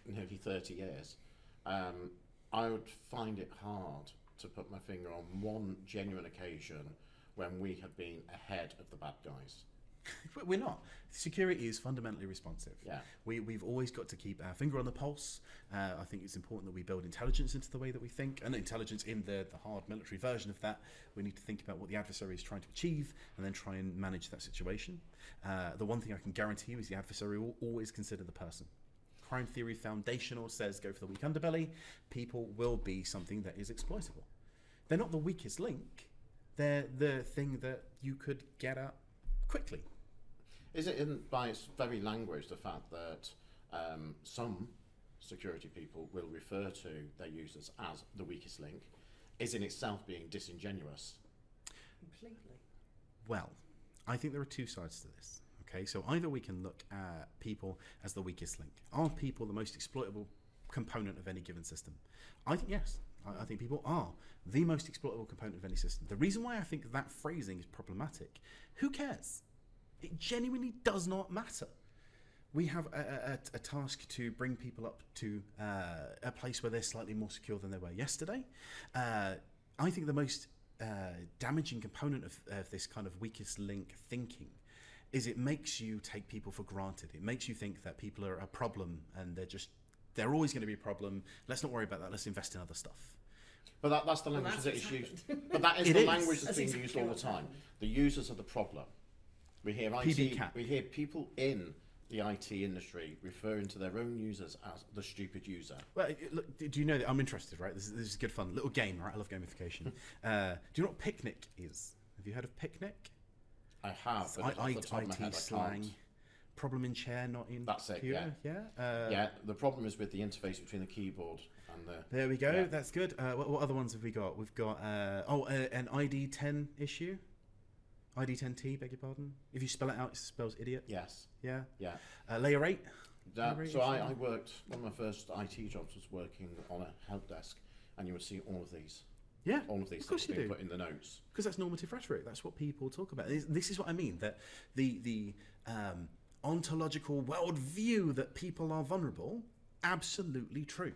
nearly 30 years, I would find it hard to put my finger on one genuine occasion when we had been ahead of the bad guys. We're not. Security is fundamentally responsive. Yeah. We've always got to keep our finger on the pulse. I think it's important that we build intelligence into the way that we think, and intelligence in the hard military version of that. We need to think about what the adversary is trying to achieve and then try and manage that situation. The one thing I can guarantee you is the adversary will always consider the person. Crime theory foundational says go for the weak underbelly. People will be something that is exploitable. They're not the weakest link. They're the thing that you could get at quickly. Is it by its very language the fact that some security people will refer to their users as the weakest link is in itself being disingenuous? Completely. Well, I think there are two sides to this. Okay, so either we can look at people as the weakest link. Are people the most exploitable component of any given system? I think yes. I think people are the most exploitable component of any system. The reason why I think that phrasing is problematic, who cares? It genuinely does not matter. We have a task to bring people up to a place where they're slightly more secure than they were yesterday. I think the most damaging component of this kind of weakest link thinking is it makes you take people for granted. It makes you think that people are a problem and they're always going to be a problem. Let's not worry about that. Let's invest in other stuff. But that's the language that is used. But that is It the is. language that's being Exactly used all the what's time. happened. The users are the problem. We hear PBCAT. we hear people in the IT industry referring to their own users as the stupid user. Well, look, do you know that I'm interested, right? This is good fun. Little game, right? I love gamification. Do you know what picnic is? Have you heard of picnic? I have, but off the top of my head, I slang. can't. Problem in chair, not in That's it, computer. Yeah. Yeah, the problem is with the interface between the keyboard and the... There we go. Yeah. That's good. What other ones have we got? We've got an ID10 issue. ID10T, beg your pardon. If you spell it out, it spells idiot. Yes, Yeah. yeah. Layer 8. So I worked, one of my first IT jobs was working on a help desk, and you would see all of these. Yeah. All of these Of course things you being do. put in the notes. Because that's normative rhetoric. That's what people talk about. This is what I mean. That the ontological worldview that people are vulnerable, absolutely true.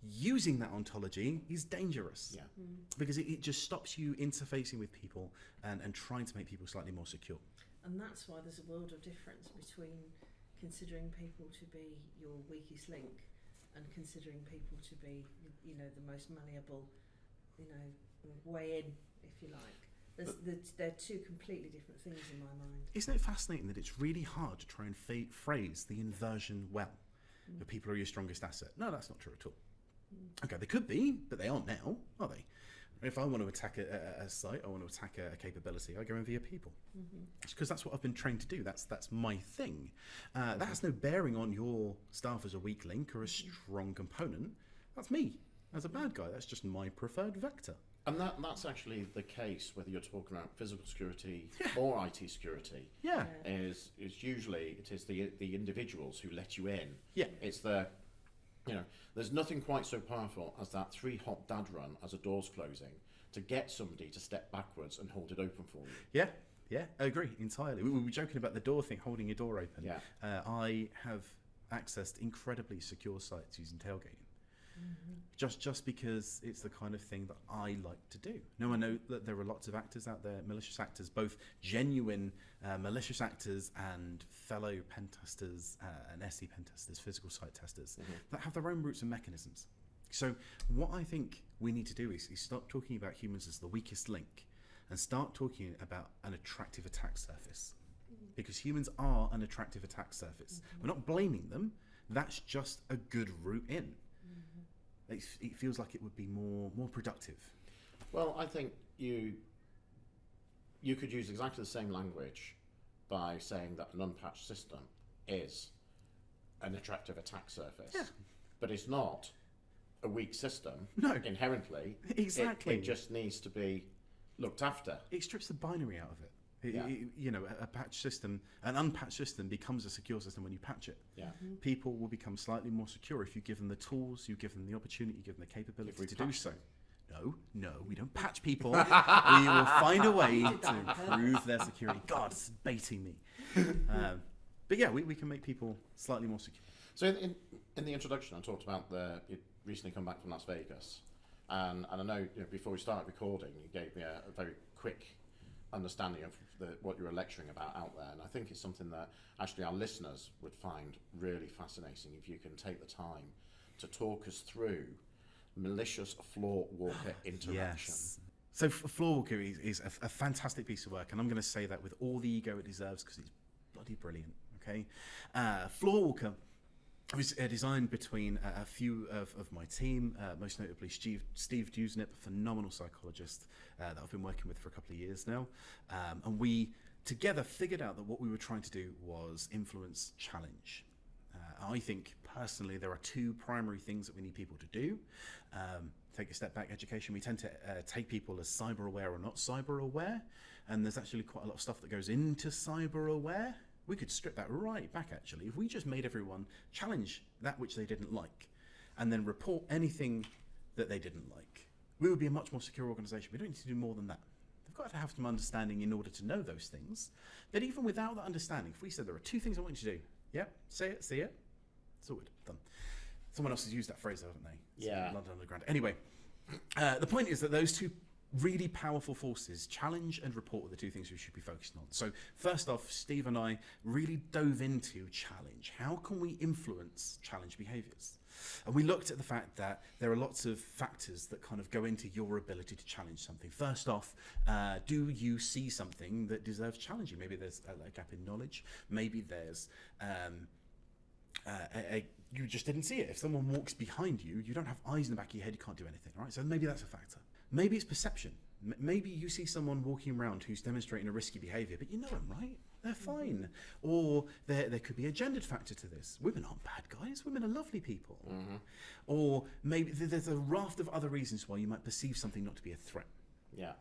Using that ontology is dangerous. Yeah. Because it just stops you interfacing with people and trying to make people slightly more secure. And that's why there's a world of difference between considering people to be your weakest link and considering people to be, the most malleable, way in, if you like. They're two completely different things in my mind. Isn't it fascinating that it's really hard to try and phrase the inversion well? That people are your strongest asset. No, that's not true at all. Okay, they could be, but they aren't now, are they? If I want to attack a site, I want to attack a capability, I go in via people. It's because that's what I've been trained to do. That's my thing. That has no bearing on your staff as a weak link or a strong component. That's me as a bad guy. That's just my preferred vector. And that's actually the case, whether you're talking about physical security or IT security. Yeah. Is usually it is the individuals who let you in. Yeah. It's there's nothing quite so powerful as that 3-hop dad run as a door's closing to get somebody to step backwards and hold it open for you. Yeah, I agree entirely. We were joking about the door thing, holding your door open. Yeah. I have accessed incredibly secure sites using tailgating. Just because it's the kind of thing that I like to do. Now I know that there are lots of actors out there, malicious actors, both genuine malicious actors and fellow pen testers and SE pen testers, physical site testers, that have their own routes and mechanisms. So what I think we need to do is stop talking about humans as the weakest link and start talking about an attractive attack surface. Because humans are an attractive attack surface. We're not blaming them, that's just a good route in. It feels like it would be more productive. Well, I think you could use exactly the same language by saying that an unpatched system is an attractive attack surface. Yeah. But it's not a weak system No. inherently. Exactly. It just needs to be looked after. It strips the binary out of it. Yeah. A patch system, an unpatched system becomes a secure system when you patch it. Yeah. People will become slightly more secure if you give them the tools, you give them the opportunity, you give them the capability we to do patch so. them. No, we don't patch people. We will find a way to improve their security. God, it's baiting me. But yeah, we can make people slightly more secure. So in the introduction, I talked about you'd recently come back from Las Vegas, and I know before we started recording, you gave me a very quick understanding of what you were lecturing about out there, and I think it's something that actually our listeners would find really fascinating if you can take the time to talk us through malicious floor walker interaction. Yes. So Floorwalker is a fantastic piece of work, and I'm going to say that with all the ego it deserves because it's bloody brilliant. Okay, Floorwalker was designed between a few of my team, most notably Steve Dusnip, a phenomenal psychologist that I've been working with for a couple of years now, and we together figured out that what we were trying to do was influence challenge. I think personally there are two primary things that we need people to do. Take a step back, education. We tend to take people as cyber aware or not cyber aware, and there's actually quite a lot of stuff that goes into cyber aware. We could strip that right back actually. If we just made everyone challenge that which they didn't like and then report anything that they didn't like. We would be a much more secure organisation. We don't need to do more than that. They've got to have some understanding in order to know those things. But even without that understanding, if we said there are 2 things I want you to do, yeah, say it, see it, sorted, done. Someone else has used that phrase, haven't they? Yeah. London Underground. Anyway, the point is that those 2 really powerful forces, challenge and report, are the 2 things we should be focusing on. So first off, Steve and I really dove into challenge. How can we influence challenge behaviours? And we looked at the fact that there are lots of factors that kind of go into your ability to challenge something. First off, do you see something that deserves challenging? Maybe there's a gap in knowledge. Maybe there's you just didn't see it. If someone walks behind you, you don't have eyes in the back of your head, you can't do anything, right? So maybe that's a factor. Maybe it's perception. Maybe you see someone walking around who's demonstrating a risky behaviour, but you know them, right? They're fine. Or there could be a gendered factor to this. Women aren't bad guys. Women are lovely people. Or maybe there's a raft of other reasons why you might perceive something not to be a threat. Yeah.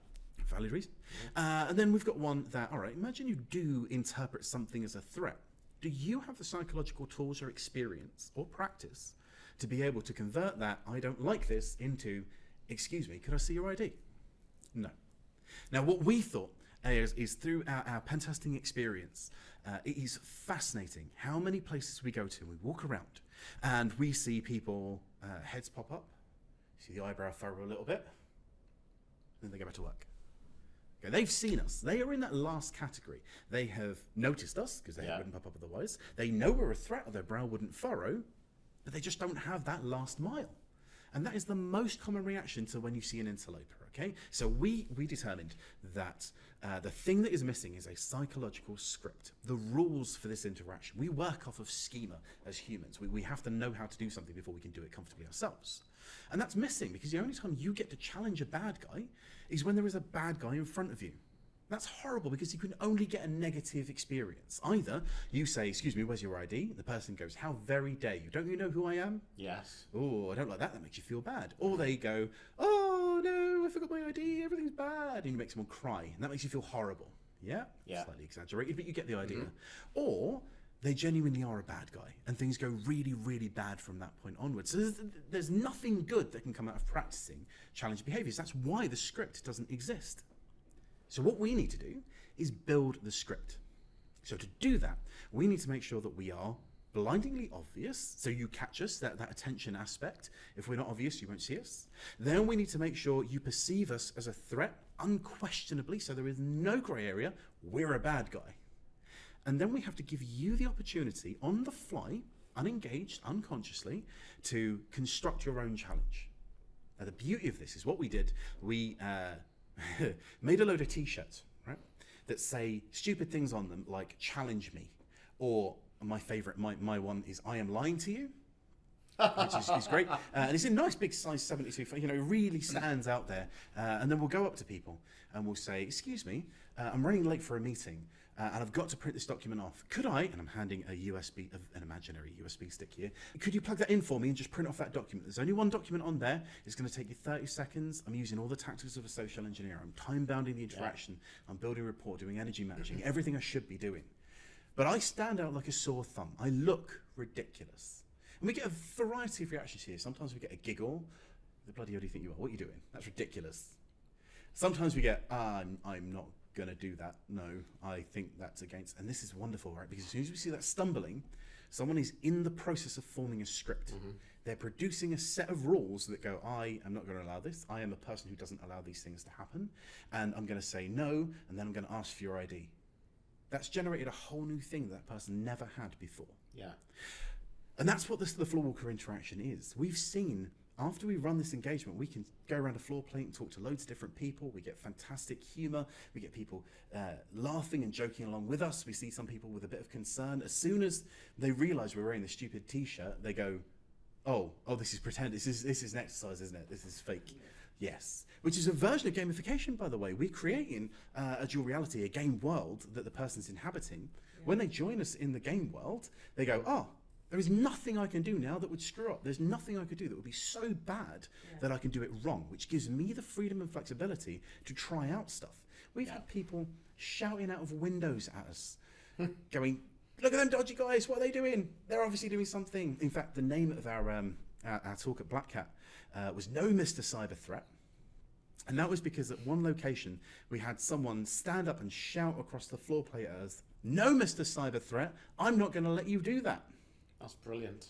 Valid reason. And then we've got one that, all right, imagine you do interpret something as a threat. Do you have the psychological tools or experience or practice to be able to convert that "I don't like this" into "Excuse me, could I see your ID?" No. Now, what we thought is through our pen testing experience, it is fascinating how many places we go to and we walk around and we see people, heads pop up, see the eyebrow furrow a little bit, then they go back to work. Okay, they've seen us. They are in that last category. They have noticed us because they wouldn't pop up otherwise. They know we're a threat or their brow wouldn't furrow, but they just don't have that last mile. And that is the most common reaction to when you see an interloper, okay? So we determined that the thing that is missing is a psychological script, the rules for this interaction. We work off of schema as humans. We have to know how to do something before we can do it comfortably ourselves. And that's missing because the only time you get to challenge a bad guy is when there is a bad guy in front of you. That's horrible because you can only get a negative experience. Either you say, "Excuse me, where's your ID?" The person goes, "How very dare you? Don't you know who I am?" Yes. "Oh, I don't like that. That makes you feel bad." Or they go, "Oh no, I forgot my ID. Everything's bad." And you make someone cry, and that makes you feel horrible. Yeah? Yeah. Slightly exaggerated, but you get the idea. Or they genuinely are a bad guy, and things go really, really bad from that point onwards. So there's nothing good that can come out of practicing challenge behaviours. That's why the script doesn't exist. So what we need to do is build the script. So to do that, we need to make sure that we are blindingly obvious, so you catch us, that attention aspect. If we're not obvious, you won't see us. Then we need to make sure you perceive us as a threat, unquestionably, so there is no grey area, we're a bad guy. And then we have to give you the opportunity, on the fly, unengaged, unconsciously, to construct your own challenge. Now the beauty of this is what we did, we made a load of t-shirts, right, that say stupid things on them like "challenge me," or my favorite, my one is "I am lying to you," which is great, and it's in nice big size 72, it really stands out there. And then we'll go up to people and we'll say, "Excuse me, I'm running late for a meeting and I've got to print this document off. Could I," and I'm handing an imaginary USB stick here, "could you plug that in for me and just print off that document? There's only one document on there. It's going to take you 30 seconds. I'm using all the tactics of a social engineer. I'm time-bounding the interaction. I'm building a report, doing energy matching, everything I should be doing. But I stand out like a sore thumb. I look ridiculous." And we get a variety of reactions here. Sometimes we get a giggle. "The bloody hell do you think you are? What are you doing? That's ridiculous." Sometimes we get, "I'm not going to do that. No, I think that's against," and this is wonderful, right? Because as soon as we see that stumbling, someone is in the process of forming a script. They're producing a set of rules that go, "I am not going to allow this. I am a person who doesn't allow these things to happen, and I'm going to say no, and then I'm going to ask for your ID." That's generated a whole new thing that person never had before. Yeah. And that's what the floor walker interaction is. We've seen, after we run this engagement, we can go around a floor plate and talk to loads of different people. We get fantastic humour. We get people laughing and joking along with us. We see some people with a bit of concern. As soon as they realise we're wearing the stupid t-shirt, they go, oh, this is pretend. This is an exercise, isn't it? This is fake." Yes. Which is a version of gamification, by the way. We're creating a dual reality, a game world that the person's inhabiting. When they join us in the game world, they go, "Oh, there is nothing I can do now that would screw up. There's nothing I could do that would be so bad that I can do it wrong," which gives me the freedom and flexibility to try out stuff. We've had people shouting out of windows at us, going, "Look at them dodgy guys, what are they doing? They're obviously doing something." In fact, the name of our talk at Black Cat was no Mr. Cyber Threat. And that was because at one location, we had someone stand up and shout across the floor plate at us, "No, Mr. Cyber Threat, I'm not going to let you do that." That's brilliant.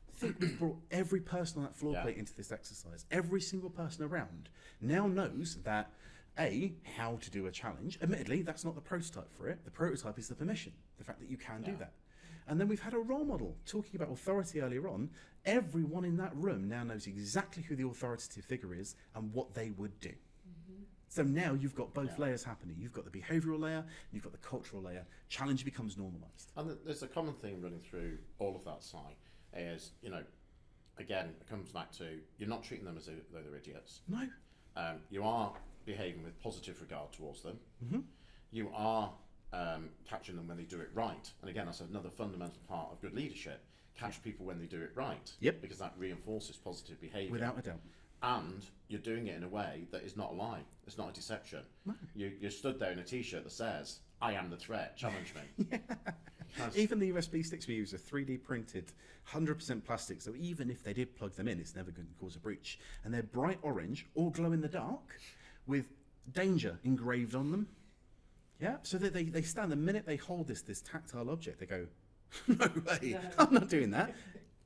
I think we've brought every person on that floor Yeah. plate into this exercise. Every single person around now knows that, A, how to do a challenge. Admittedly, that's not the prototype for it. The prototype is the permission, the fact that you can do Yeah. that. And then we've had a role model talking about authority earlier on. Everyone in that room now knows exactly who the authoritative figure is and what they would do. So now you've got both Yeah. layers happening. You've got the behavioural layer, you've got the cultural layer. Challenge becomes normalised. And there's a common theme running through all of that side is, again, it comes back to you're not treating them as though they're idiots. No. You are behaving with positive regard towards them. Mm-hmm. You are catching them when they do it right. And again, that's another fundamental part of good leadership. Catch people when they do it right. Yep. Because that reinforces positive behaviour. Without a doubt. And you're doing it in a way that is not a lie. It's not a deception. No. You're stood there in a T-shirt that says, "I am the threat, challenge me." Because- Even the USB sticks we use are 3D printed, 100% plastic, so even if they did plug them in, it's never going to cause a breach. And they're bright orange, or glow in the dark, with danger engraved on them. Yeah, so that they stand, the minute they hold this tactile object, they go, "No way, I'm not doing that.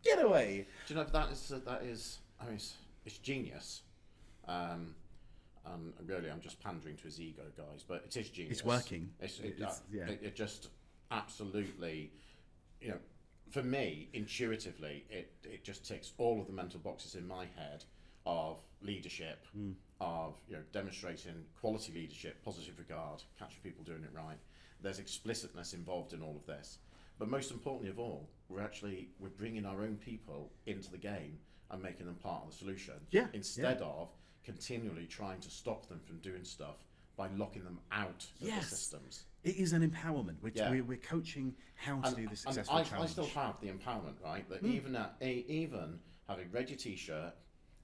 Get away." Do you know that is? I mean, it's genius. And really, I'm just pandering to his ego, guys. But it is genius. It's working. Yeah. It just absolutely, for me, intuitively, it just ticks all of the mental boxes in my head of leadership, of demonstrating quality leadership, positive regard, catching people doing it right. There's explicitness involved in all of this, but most importantly of all, we're bringing our own people into the game and making them part of the solution. Yeah, Instead of continually trying to stop them from doing stuff by locking them out of the systems. It is an empowerment, which Yeah. we're coaching how to do this And successful challenge. I still have the empowerment, right? That even having read your T-shirt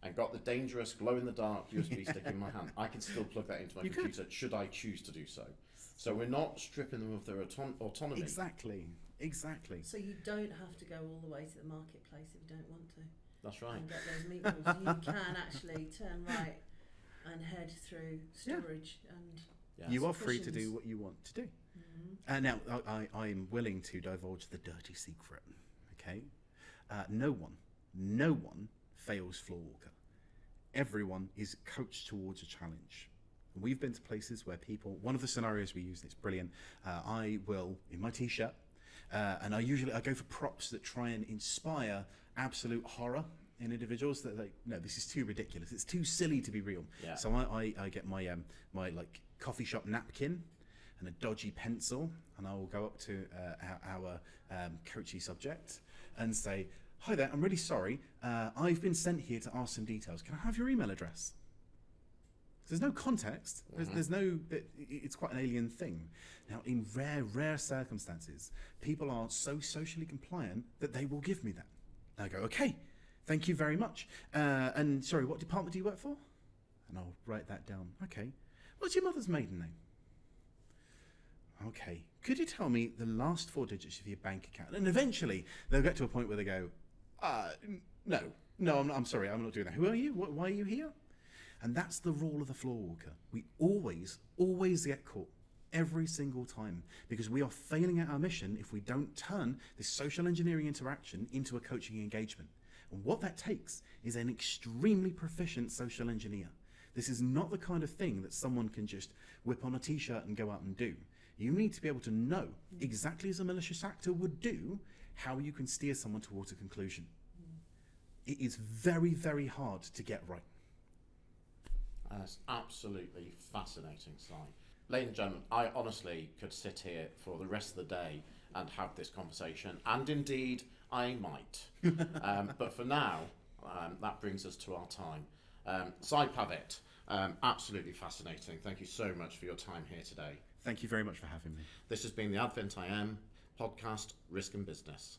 and got the dangerous glow-in-the-dark USB stick in my hand, I can still plug that into my computer should I choose to do so. So we're not stripping them of their autonomy. Exactly. So you don't have to go all the way to the marketplace if you don't want to. That's right. And get those meatballs. You can actually turn right and head through storage and Yes. You are free to Cushions. do what you want to do. Now, I am willing to divulge the dirty secret. Okay, no one fails floor walker. Everyone is coached towards a challenge. We've been to places where people. One of the scenarios we use, it's brilliant. I will in my T-shirt, and I go for props that try and inspire absolute horror in individuals that no, this is too ridiculous. It's too silly to be real. Yeah. So I get my my like coffee shop napkin and a dodgy pencil, and I will go up to our coachy subject and say, "Hi there, I'm really sorry. I've been sent here to ask some details. Can I have your email address?" There's no context. There's no. It's quite an alien thing. Now, in rare circumstances, people are so socially compliant that they will give me that. And I go, "Okay, thank you very much. And sorry, what department do you work for?" And I'll write that down. "Okay, what's your mother's maiden name?" "Okay, could you tell me the last 4 digits of your bank account?" And eventually, they'll get to a point where they go, "No, I'm sorry, I'm not doing that. Who are you? Why are you here?" And that's the role of the floor walker. We always get caught. Every single time. Because we are failing at our mission if we don't turn this social engineering interaction into a coaching engagement. And what that takes is an extremely proficient social engineer. This is not the kind of thing that someone can just whip on a T-shirt and go out and do. You need to be able to know, exactly as a malicious actor would do, how you can steer someone towards a conclusion. It is very, very hard to get right. That's absolutely fascinating, Si. Ladies and gentlemen, I honestly could sit here for the rest of the day and have this conversation, and indeed I might. But for now, that brings us to our time. Si Pavitt, absolutely fascinating. Thank you so much for your time here today. Thank you very much for having me. This has been the Advent IM podcast, Risk and Business.